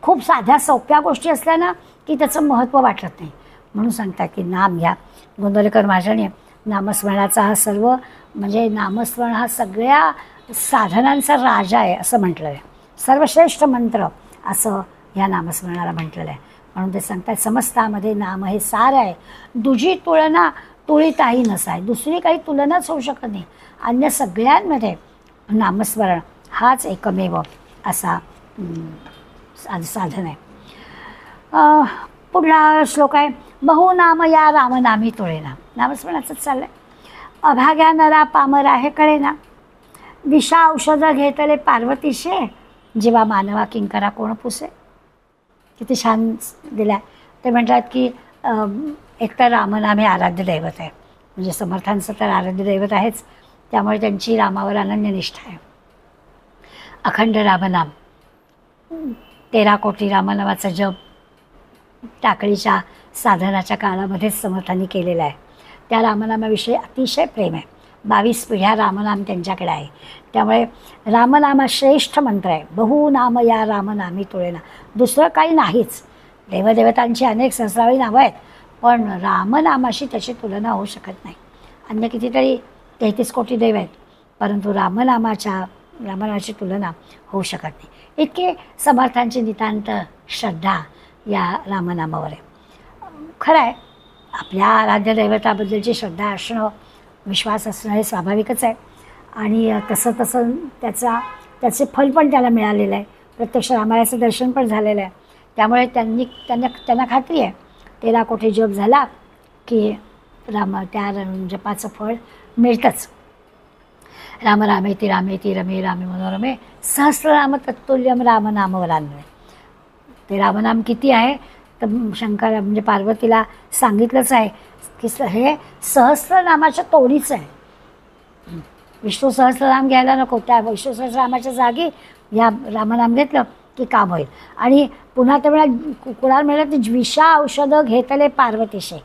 खूप साध्या सोप्या गोष्टी असल्या ना की त्याचं महत्त्व वाटत नाही. म्हणून सांगतात की नाम घ्या. गोंदवलेकर महाराजांनी नामस्मरणाचा हा सर्व म्हणजे नामस्मरण हा सगळ्या साधनांचा राजा आहे असं म्हटलं आहे. सर्वश्रेष्ठ मंत्र असं ह्या नामस्मरणाला म्हटलेलं आहे. म्हणून ते सांगतात समस्तामध्ये नाम हे सार आहे, दुजी तुलना तुळीताही नसाय. दुसरी काही तुलनाच होऊ शकत नाही. अन्य सगळ्यांमध्ये नामस्मरण हाच एकमेव असा साधन आहे. अ, पुढला श्लोक आहे, बहुनाम या रामनामी तुळेना. नामस्मरणाचंच चाललंय. अभाग्या नरा पामर आहे कळेना, विषा औषध घेतले पार्वतीशे, जेव्हा मानवा किंकरा कोण पुसे. किती छान दिल्या. ते म्हणतात की एक तर रामनाम हे आराध्य दैवत आहे, म्हणजे समर्थांचं तर आराध्य दैवत आहेच, त्यामुळे त्यांची रामावर अनन्य निष्ठा आहे. अखंड रामनाम, 13 कोटी रामनामाचा जप टाकळीच्या साधनाच्या काळामध्येच समर्थांनी केलेला आहे. त्या रामनामाविषयी अतिशय प्रेम आहे. 22 पिढ्या रामनाम त्यांच्याकडे आहे. त्यामुळे रामनाम श्रेष्ठ मंत्र आहे. बहुनाम या रामनामी तुळेना. दुसरं काही नाहीच. देवदेवतांची अनेक सहस्रावळी नावं आहेत, पण रामनामाशी त्याची तुलना होऊ शकत नाही. अन्य कितीतरी 33 कोटी देव आहेत, परंतु रामनामाची तुलना होऊ शकत नाही. इतके समर्थांची नितांत श्रद्धा या रामनामावर आहे. खरं आहे, आपल्या आराध्य दैवताबद्दलची श्रद्धा असणं, विश्वास असणं हे स्वाभाविकच आहे. आणि तसं त्याचे फल पण त्याला मिळालेलं आहे. प्रत्यक्ष रामायणाचं दर्शन पण झालेलं आहे. त्यामुळे त्यांना खात्री आहे, 13 कोटी जप झाला की त्या जपाचं फळ मिळतंच. राम रामेति रामेति रमे रामे मनोरमे सहस्रनाम तत्तुल्यम रामनामवरान्वये. ते रामनाम किती आहे तर शंकर म्हणजे पार्वतीला सांगितलंच आहे की हे सहस्रनामाच्या तोडीचं आहे. विष्णू सहस्रनाम घ्यायला नको, त्या विष्णू सहस्रनामाच्या जागी या रामनाम घेतलं की काम होईल. आणि पुन्हा ते कुणाला मिळालं की विषा औषध घेतले पार्वतीशे.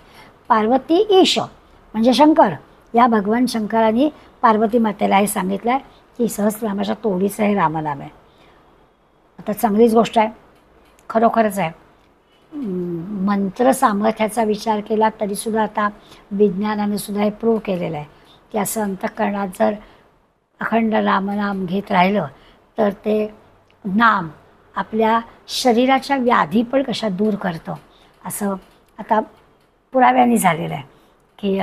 पार्वती ईश म्हणजे शंकर, या भगवान शंकरांनी पार्वती मातेला हे सांगितलं आहे की सहस्रनामाच्या तोडीचं हे रामनाम आहे. आता चांगलीच गोष्ट आहे, खरोखरच आहे. मंत्र सामर्थ्याचा विचार केला तरीसुद्धा आता विज्ञानाने सुद्धा हे प्रूव्ह केलेलं आहे की असं अंतःकरणात जर अखंड रामनाम घेत राहिलं तर ते नाम आपल्या शरीराच्या व्याधी पण कशा दूर करतं, असं आता पुराव्याने झालेलं आहे. की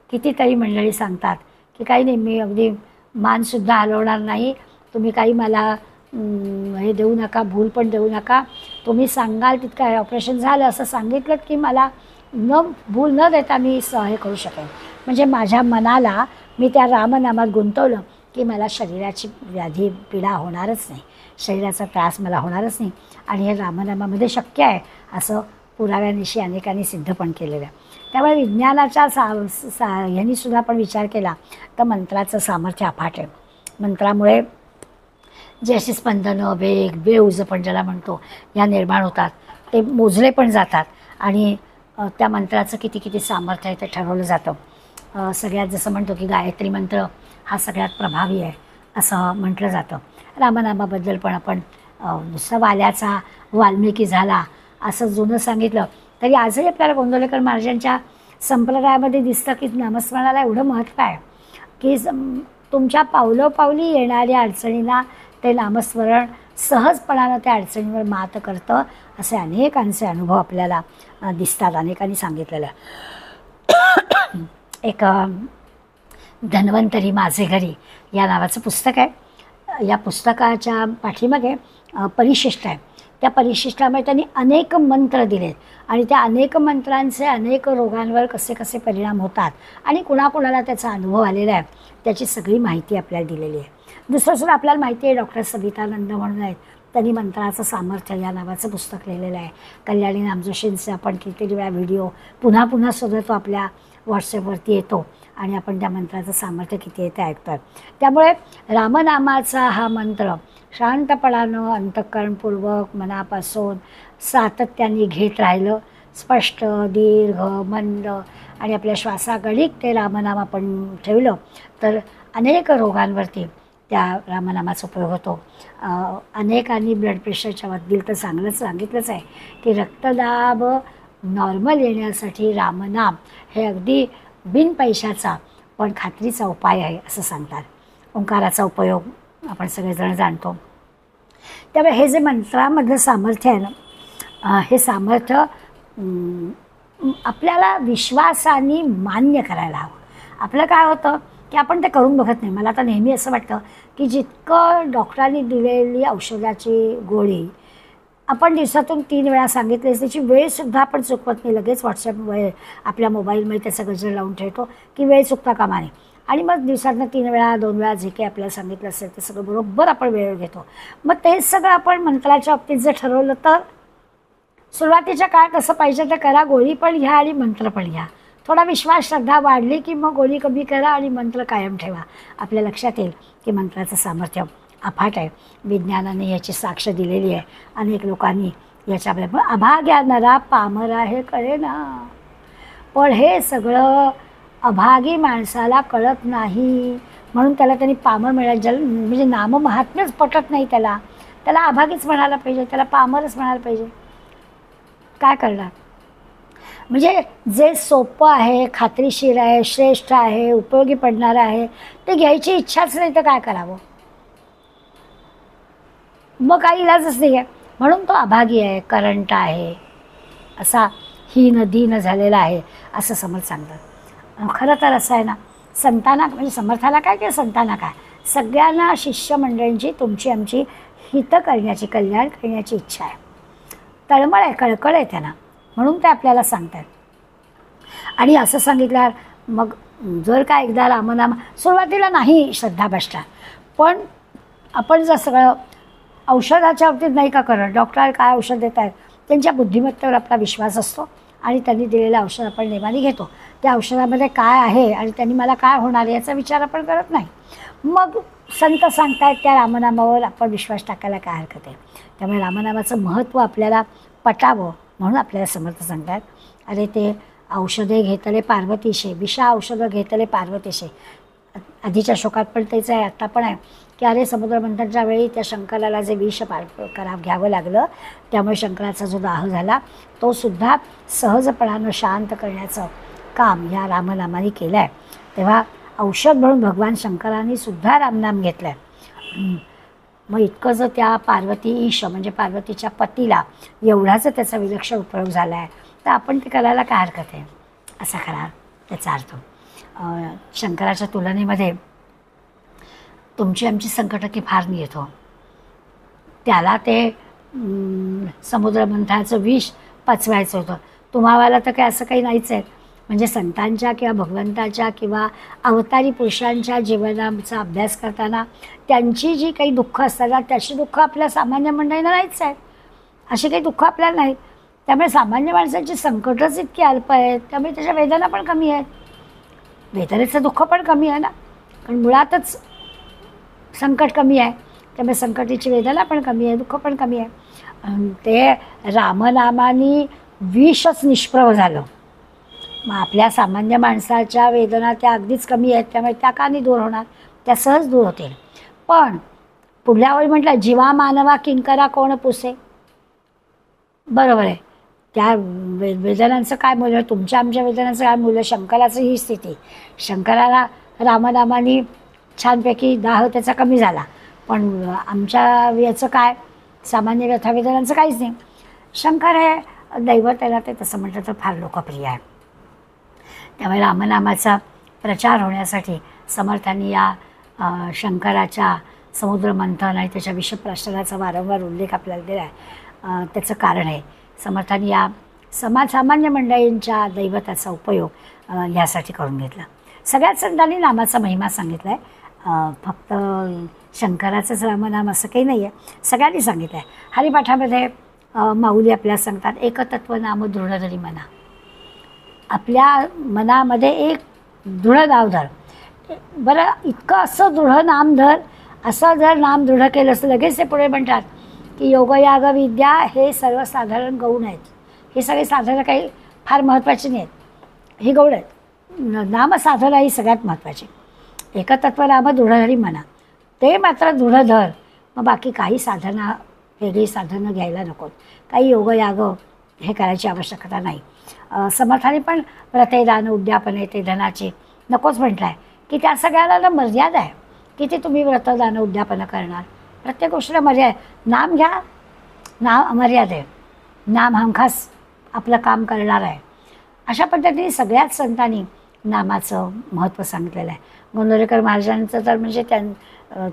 कितीतरी मंडळी सांगतात की काही नाही, मी अगदी मानसुद्धा हलवणार नाही, तुम्ही काही मला हे देऊ नका, भूल पण देऊ नका, तुम्ही सांगाल तितकं ऑपरेशन झालं असं सांगितलं की मला भूल न देता मी हे करू शकेन. म्हणजे माझ्या मनाला मी त्या रामनामात गुंतवलं की मला शरीराची व्याधी पीडा होणारच नाही, शरीराचा त्रास मला होणारच नाही. आणि हे रामनामामध्ये शक्य आहे असं पुराव्यानिशी अनेकांनी सिद्ध पण केलेलं आहे. त्यामुळे विज्ञानाच्या ह्यांनी सुद्धा पण विचार केला तर मंत्राचं सामर्थ्य अफाट आहे. मंत्रामुळे जे अशी स्पंदनं, वेव्ज आपण ज्याला म्हणतो, ह्या निर्माण होतात, ते मोजले पण जातात आणि त्या मंत्राचं किती किती सामर्थ्य आहे ते ठरवलं जातं. सगळ्यात जसं म्हणतो की गायत्री मंत्र हा सगळ्यात प्रभावी आहे असं म्हटलं जातं. रामनामाबद्दल पण आपण नुसता वाल्याचा वाल्मिकी झाला असं जुनं सांगितलं तरी आजही आपल्याला गोंदवलेकर महाराजांच्या संप्रदायामध्ये दिसतं की नामस्मरणाला एवढं महत्त्व आहे की तुमच्या पावलोपावली येणाऱ्या अडचणींना ते नामस्मरण सहजपणानं त्या अडचणीवर मात करतं, असे अनेकांचे अनुभव आपल्याला दिसतात. अनेकांनी सांगितलेलं. एक धन्वंतरी माझे घरी या नावाचं पुस्तक आहे. या पुस्तकाच्या पाठीमागे परिशिष्ट आहे. त्या परिशिष्टामध्ये त्यांनी अनेक मंत्र दिलेत आणि त्या अनेक मंत्रांचे अनेक रोगांवर कसे कसे परिणाम होतात आणि कुणाकुणाला त्याचा अनुभव आलेला आहे त्याची सगळी माहिती आपल्याला दिलेली आहे. दुसरं सुद्धा आपल्याला माहिती आहे, डॉक्टर सवितानंद म्हणून आहेत, त्यांनी मंत्राचं सामर्थ्य या नावाचं पुस्तक लिहिलेलं आहे. कल्याणी नामजोशींचे आपण कितीतरी वेळा व्हिडिओ पुन्हा पुन्हा सुद्धा तो आपल्या व्हॉट्सअपवरती येतो आणि आपण त्या मंत्राचं सामर्थ्य किती आहे ते ऐकतो. त्यामुळे रामनामाचा हा मंत्र शांतपणानं अंतःकरणपूर्वक मनापासून सातत्याने घेत राहिलं, स्पष्ट, दीर्घ, मंद आणि आपल्या श्वासागणिक ते रामनाम आपण ठेवलं तर अनेक रोगांवरती त्या रामनामाचा उपयोग होतो. अनेकांनी ब्लड प्रेशरच्या बाबतीत तर चांगलंच सांगितलंच आहे की रक्तदाब नॉर्मल येण्यासाठी रामनाम हे अगदी बिन पैशाचा पण खात्रीचा उपाय आहे असं सांगतात. ओंकाराचा उपयोग आपण सगळेजण जाणतो. त्यामुळे हे जे मंत्रामधलं सामर्थ्य आहे ना, हे सामर्थ्य आपल्याला विश्वासाने मान्य करायला हवं. आपलं काय होतं की आपण ते करून बघत नाही. मला आता नेहमी असं वाटतं की जितकं डॉक्टरांनी दिलेली औषधाची गोळी आपण दिवसातून 3 वेळा सांगितले, त्याची वेळसुद्धा आपण चुकवत नाही. लगेच व्हॉट्सअप आपल्या मोबाईलमध्ये त्याचा गजर लावून ठेवतो की वेळ चुकता कामा नये. आणि मग दिवसातनं 3 वेळा 2 वेळा जे काही आपल्याला सांगितलं असेल ते सगळं बरोबर आपण वेळ घेतो. मग तेच सगळं आपण मंत्राच्या बाबतीत जर ठरवलं तर सुरुवातीच्या काळात असं पाहिजे तर करा, गोळी पण घ्या आणि मंत्र पण घ्या. थोडा विश्वास श्रद्धा वाढली की मग गोळी कमी करा आणि मंत्र कायम ठेवा. आपल्या लक्षात येईल की मंत्राचं सामर्थ्य अफाट आहे. विज्ञानाने याची साक्ष दिलेली आहे. अनेक लोकांनी याच्यामध्ये पण अभाग्या नरा पामरा हे कळे ना. पण हे सगळं अभागी माणसाला कळत नाही, म्हणून त्याला त्यांनी पामर मिळालं. म्हणजे नाममहात्म्यच पटत नाही त्याला. त्याला अभागीच म्हणायला पाहिजे, त्याला पामरच म्हणायला पाहिजे. काय करणार? म्हणजे जे सोपं आहे, खात्रीशीर आहे, श्रेष्ठ आहे, उपयोगी पडणारं आहे ते घ्यायची इच्छाच नाही तर काय करावं? मग काही इलाजच नाही आहे. म्हणून तो अभागी आहे, करंट आहे, असा हीन दीन झालेला आहे असं समर्थ सांगतात. खरं तर असं आहे ना, संतांना म्हणजे समर्थाला काय किंवा संतांना काय, सगळ्यांना शिष्यमंडळींची तुमची आमची हित करण्याची, कल्याण करण्याची इच्छा आहे. तळमळ आहे, कळकळ आहे त्यांना, म्हणून ते आपल्याला सांगतात. आणि असं सांगितल्यावर मग जर का एकदा रामनाम सुरुवातीला नाही श्रद्धा बसणार, पण आपण जर सगळं औषधाच्या बाबतीत नाही का करत, डॉक्टर काय औषध देत आहेत त्यांच्या बुद्धिमत्तेवर आपला विश्वास असतो आणि त्यांनी दिलेलं औषध आपण नेमाने घेतो. त्या औषधामध्ये काय आहे आणि त्यांनी मला काय होणार याचा विचार आपण करत नाही. मग संत सांगतायत त्या रामनामावर आपण विश्वास टाकायला काय हरकत आहे. त्यामुळे रामनामाचं महत्त्व आपल्याला पटावं म्हणून आपल्याला समर्थ सांगतात, अरे ते औषधे घेतले पार्वतीशे, विषा औषधं घेतले पार्वतीशे. आधीच्या शोकात पण तेच आहे, आत्ता पण आहे की अरे समुद्रमंथनाच्या वेळी त्या शंकराला जे विष घ्यावं लागलं त्यामुळे शंकराचा जो दाह झाला तो सुद्धा सहजपणानं शांत करण्याचं काम या रामनामाने केलं आहे. तेव्हा औषध म्हणून भगवान शंकरांनी सुद्धा रामनाम घेतलं आहे. मग इतकं जर त्या पार्वती ईश म्हणजे पार्वतीच्या पतीला एवढाच त्याचा विलक्षण उपयोग झाला आहे तर आपण ते करायला काय हरकत आहे असा खरा त्याचा अर्थ. शंकराच्या तुलनेमध्ये तुमची आमची संकटं की फार नाही येतो. त्याला ते समुद्रमंथनाचं विष पचवायचं होतं, तुम्हाला तर काय असं काही नाहीच आहे. म्हणजे संतांच्या किंवा भगवंताच्या किंवा अवतारी पुरुषांच्या जीवनाचा अभ्यास करताना त्यांची जी काही दुःख असतात त्याची दुःख आपल्या सामान्य मंडळींना नाहीच आहेत. अशी काही दुःख आपल्याला नाहीत. त्यामुळे सामान्य माणसाची संकटच इतकी अल्प आहेत, त्यामुळे त्याच्या वेदना पण कमी आहेत. वेदनेचं दुःख पण कमी आहे ना, कारण मुळातच संकट कमी आहे, त्यामुळे संकटाची वेदना पण कमी आहे, दुःख पण कमी आहे. ते रामनामानी विषच निष्प्रभ झालं. मग आपल्या सामान्य माणसाच्या वेदना त्या अगदीच कमी आहेत, त्यामुळे त्या का नाही दूर होणार, त्या सहज दूर होतील. पण पुढल्या वेळी म्हटलं जीवा मानवा किंकरा कोण पुसे. बरोबर आहे, त्या वेदनांचं काय मूल्य, तुमच्या आमच्या वेदनांचं काय मूल्य. शंकराचं ही स्थिती, शंकराला रामनामाने छानपैकी दाह त्याचा कमी झाला, पण आमच्या याचं काय, सामान्य व्यथावेदनांचं काहीच नाही. शंकर हे दैवत त्याला ते तसं म्हटलं तर फार लोकप्रिय आहे. त्यामुळे रामनामाचा प्रचार होण्यासाठी समर्थांनी या शंकराच्या समुद्रमंथन आणि त्याच्या विषप्रश्नाचा वारंवार उल्लेख आपल्याला दिला आहे. त्याचं कारण आहे समर्थांनी या सामान्य मंडळींच्या दैवताचा उपयोग यासाठी करून घेतला. सगळ्याच संतांनी नामाचा महिमा सांगितला आहे, फक्त शंकराचंच रामनाम असं काही नाही आहे, सगळ्यांनी सांगितलं आहे. हरिपाठामध्ये माऊली आपल्याला सांगतात एकतत्व नाम दृढ धरी मना. आपल्या मनामध्ये एक दृढ नाव धर. बरं, इतकं असं दृढ नाम धर, असं जर नाम दृढ केलं असं लगेच ते पुढे म्हणतात की योगयाग विद्या हे सर्वसाधारण गौण आहेत. हे सगळे साधनं काही फार महत्त्वाचे नाही आहेत, ही गौण आहेत. नामसाधना ही सगळ्यात महत्त्वाची. एकतत्व नाम दृढधरी म्हणा, ते मात्र दृढ धर. मग बाकी काही साधना, वेगळी साधनं घ्यायला नकोत. काही योगयाग हे करायची आवश्यकता नाही. समर्थाने पण व्रते दान उद्यापने ते धनाचे नकोच म्हटलं आहे की त्या सगळ्याला मर्यादा आहे. किती तुम्ही व्रत दान उद्यापनं करणार, प्रत्येक गोष्टीला मर्यादा आहे. नाम घ्या, नाम अमर्याद आहे, नाम हमखास आपलं काम करणार आहे. अशा पद्धतीने सगळ्याच संतांनी नामाचं महत्त्व सांगितलेलं आहे. गोंदवलेकर महाराजांचं तर म्हणजे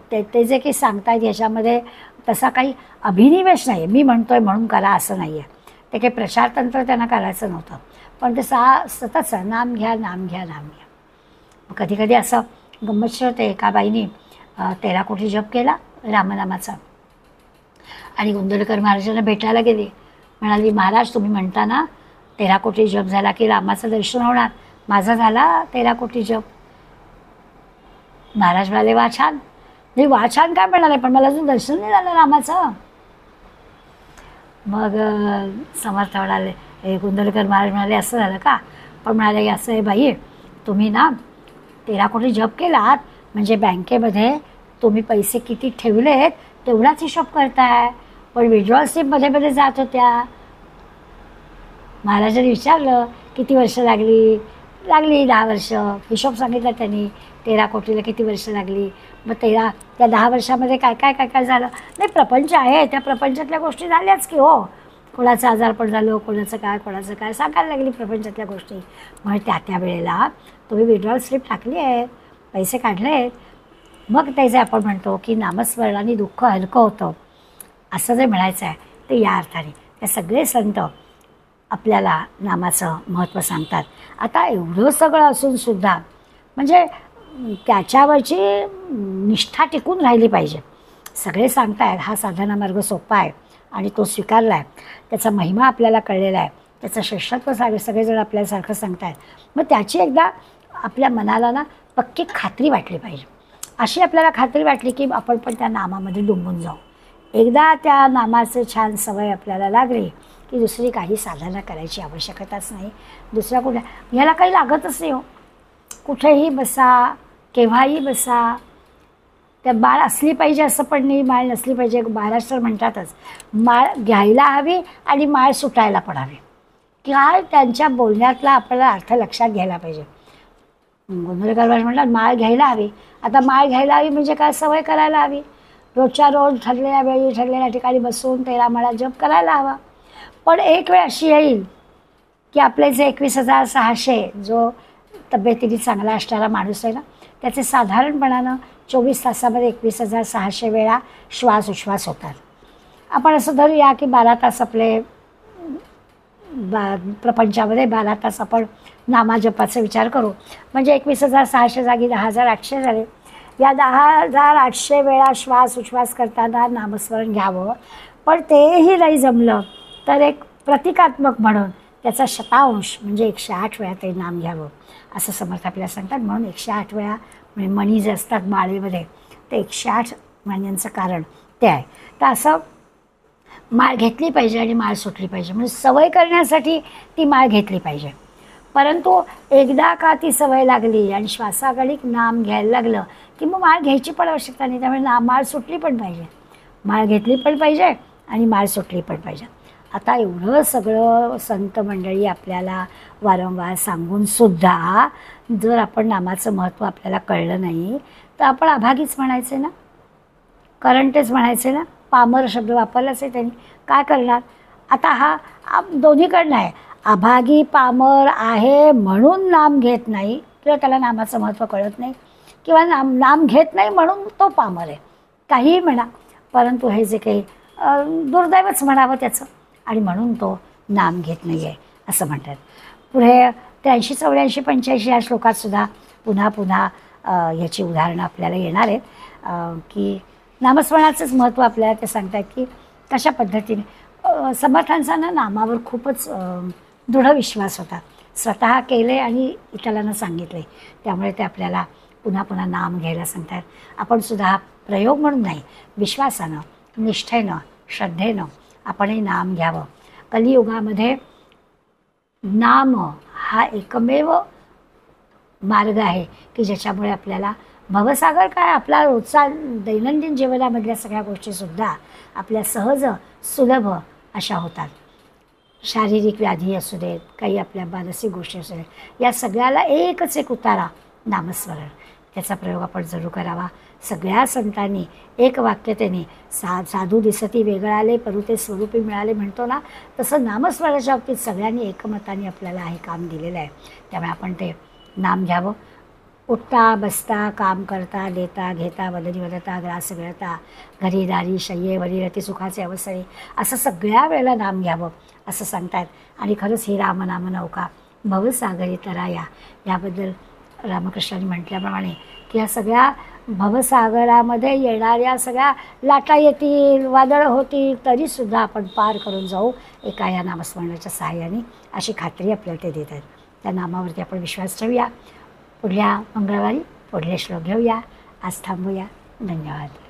ते जे काही सांगतायत ह्याच्यामध्ये तसा काही अभिनिवेश नाही आहे, मी म्हणतोय म्हणून करा असं नाही आहे. ते काही प्रचारतंत्र त्यांना करायचं नव्हतं, पण ते सतत नाम घ्या नाम घ्या नाम घ्या. कधी कधी असं गंमतशीर होते, एका बाईने 13 कोटी जप केला रामनामाचा आणि गोंदवलेकर महाराजांना भेटायला गेली. म्हणाली, महाराज तुम्ही म्हणता ना 13 कोटी जप झाला की रामाचं दर्शन होणार, माझा झाला 13 कोटी जप. महाराज म्हणाले, वा छान. नाही, वा छान काय म्हणाले, पण मला अजून दर्शन नाही झालं रामाचं. मग समर्थ म्हणाले, हे गोंदवलेकर महाराज म्हणाले, असं झालं का? पण म्हणाले की असं आहे बाई, तुम्ही ना 13 कोटी जप केलात म्हणजे बँकेमध्ये तुम्ही पैसे किती ठेवलेत तेवढाच हिशोब करताय, पण विड्रॉल स्लिप मध्ये मध्ये जात होत्या. महाराजांनी विचारलं किती वर्ष लागली? 10 वर्ष. हिशोब सांगितला त्यांनी, 13 कोटीला किती वर्ष लागली. मग त्या 10 वर्षामध्ये काय काय काय काय झालं? नाही, प्रपंच आहे, त्या प्रपंचातल्या गोष्टी झाल्याच की हो. कोणाचं आजारपण झालं, कोणाचं काय सांगायला लागली प्रपंचातल्या गोष्टी. म्हणजे त्या वेळेला तुम्ही विड्रॉल स्लिप टाकली आहे, पैसे काढले आहेत. मग ते जे आपण म्हणतो की नामस्मरणाने दुःख हलकं होतं, असं जे म्हणायचं आहे ते या अर्थाने ते सगळे संत आपल्याला नामाचं महत्त्व सांगतात. आता एवढं सगळं असूनसुद्धा म्हणजे त्याच्यावरची निष्ठा टिकून राहिली पाहिजे. सगळे सांगतायत हा साधना मार्ग सोपा आहे आणि तो स्वीकारला आहे, त्याचा महिमा आपल्याला कळलेला आहे, त्याचं श्रेष्ठत्व सगळेजण आपल्यासारखं सांगतायत. मग त्याची एकदा आपल्या मनाला ना पक्की खात्री वाटली पाहिजे. अशी आपल्याला खात्री वाटली की आपण पण त्या नामामध्ये डुंबून जाऊ. एकदा त्या नामाचं छान सवय आपल्याला लागली की दुसरी काही साधना करायची आवश्यकताच नाही. दुसऱ्या कुठल्या ह्याला काही लागतच नाही हो. कुठेही बसा, केव्हाही बसा. त्या माळ असली पाहिजे असं पण नाही, माळ नसली पाहिजे. महाराष्ट्र म्हणतातच माळ घ्यायला हवी आणि माळ सुटायला पण हवी. काय त्यांच्या बोलण्यातला आपल्याला अर्थ लक्षात घ्यायला पाहिजे. गोंदवलेकर महाराज म्हणतात माळ घ्यायला हवी. आता माळ घ्यायला हवी म्हणजे काय? सवय करायला हवी. रोजच्या रोज ठरलेल्या वेळी ठरलेल्या ठिकाणी बसून 13 माळा जप करायला हवा. पण एक वेळ अशी येईल की आपले जे 21,600 जो तब्येतीने चांगला असणारा माणूस आहे ना, त्याचे साधारणपणानं 24 तासामध्ये 21,600 वेळा श्वास उच्छ्वास होतात. आपण असं धरूया की 12 तास आपले प्रपंचामध्ये 12 तास आपण नामाजपाचा विचार करू, म्हणजे 21,600 जागी 10,800 झाले. या 10,800 वेळा श्वास उच्छ्वास करताना नामस्मरण घ्यावं. पण तेही नाही जमलं तर एक प्रतिकात्मक म्हणून त्याचा शतांश म्हणजे 108 वेळा ते नाम घ्यावं असं समर्थ आपल्याला सांगतात. म्हणून 108 वेळा म्हणजे मणी जे असतात माळेमध्ये ते 108 मण्यांचं कारण ते आहे. तर असं माळ घेतली पाहिजे आणि माळ सुटली पाहिजे. म्हणजे सवय करण्यासाठी ती माळ घेतली पाहिजे. परंतु एकदा का ती सवय लागली आणि श्वासागणिक नाम घ्यायला लागलं की मग माळ घ्यायची पण आवश्यकता नाही. त्यामुळे माळ सुटली पण पाहिजे, माळ घेतली पण पाहिजे आणि माळ सुटली पण पाहिजे. आता एवढं सगळं संत मंडळी आपल्याला वारंवार सांगूनसुद्धा जर आपण नामाचं महत्त्व आपल्याला कळलं नाही तर आपण अभागीच म्हणायचे ना, करंटेच म्हणायचे ना. पामर शब्द वापरलाच आहे त्यांनी, काय करणार? आता हा दोन्हीकडनं आहे. अभागी पामर आहे म्हणून नाम घेत नाही किंवा त्याला नामाचं महत्त्व कळत नाही, किंवा नाम घेत नाही म्हणून तो पामर आहे. काहीही म्हणा, परंतु हे जे काही दुर्दैवच म्हणावं त्याचं, आणि म्हणून तो नाम घेत नाही आहे असं म्हणतात. पुढे 83, 84, 85 या श्लोकातसुद्धा पुन्हा पुन्हा याची उदाहरणं आपल्याला येणार आहेत की नामस्मरणाचंच महत्त्व आपल्याला ते सांगतात की कशा पद्धतीने समर्थांचा ना नामावर खूपच दृढ विश्वास होता. स्वतः केले आणि इतरांना सांगितले, त्यामुळे ते आपल्याला पुन्हा पुन्हा नाम घ्यायला सांगतात. आपण सुद्धा हा प्रयोग म्हणून नाही, विश्वासानं, निष्ठेनं, श्रद्धेनं आपणही नाम घ्यावं. कलियुगामध्ये नाम हा एकमेव मार्ग आहे की ज्याच्यामुळे आपल्याला भवसागर काय आपला रोजचा दैनंदिन जीवनामधल्या सगळ्या गोष्टीसुद्धा आपल्या सहज सुलभ अशा होतात. शारीरिक व्याधी असू देत, काही आपल्या मानसिक गोष्टी असू देत, या सगळ्याला एकच एक उतारा नामस्मरण. त्याचा प्रयोग आपण जरूर करावा. सगळ्या संतांनी एक वाक्यतेने साधू दिसती वेगळाले परुते स्वरूपी मिळाले म्हणतो ना, तसं नामस्मरणाच्या बाबतीत सगळ्यांनी एकमताने आपल्याला हे काम दिलेलं आहे. त्यामुळे आपण ते नाम घ्यावं. उठता बसता काम करता देता घेता वदनी वदता ग्रास गळता घरी दारी शय्ये वरी रती सुखाचे अवसरे असं सगळ्या वेळेला नाम घ्यावं असं सांगतायत. आणि खरंच ही रामनाम नौका भवसागरी तराया, याबद्दल रामकृष्णांनी म्हटल्याप्रमाणे की या सगळ्या भवसागरामध्ये येणाऱ्या सगळ्या लाटा येतील, वादळं होतील, तरीसुद्धा आपण पार करून जाऊ एका या नामस्मरणाच्या सहाय्याने, अशी खात्री आपल्याला ते देत आहेत. त्या नामावरती आपण विश्वास ठेवूया. पुढल्या मंगळवारी पुढले श्लोक घेऊया. आज थांबूया. धन्यवाद.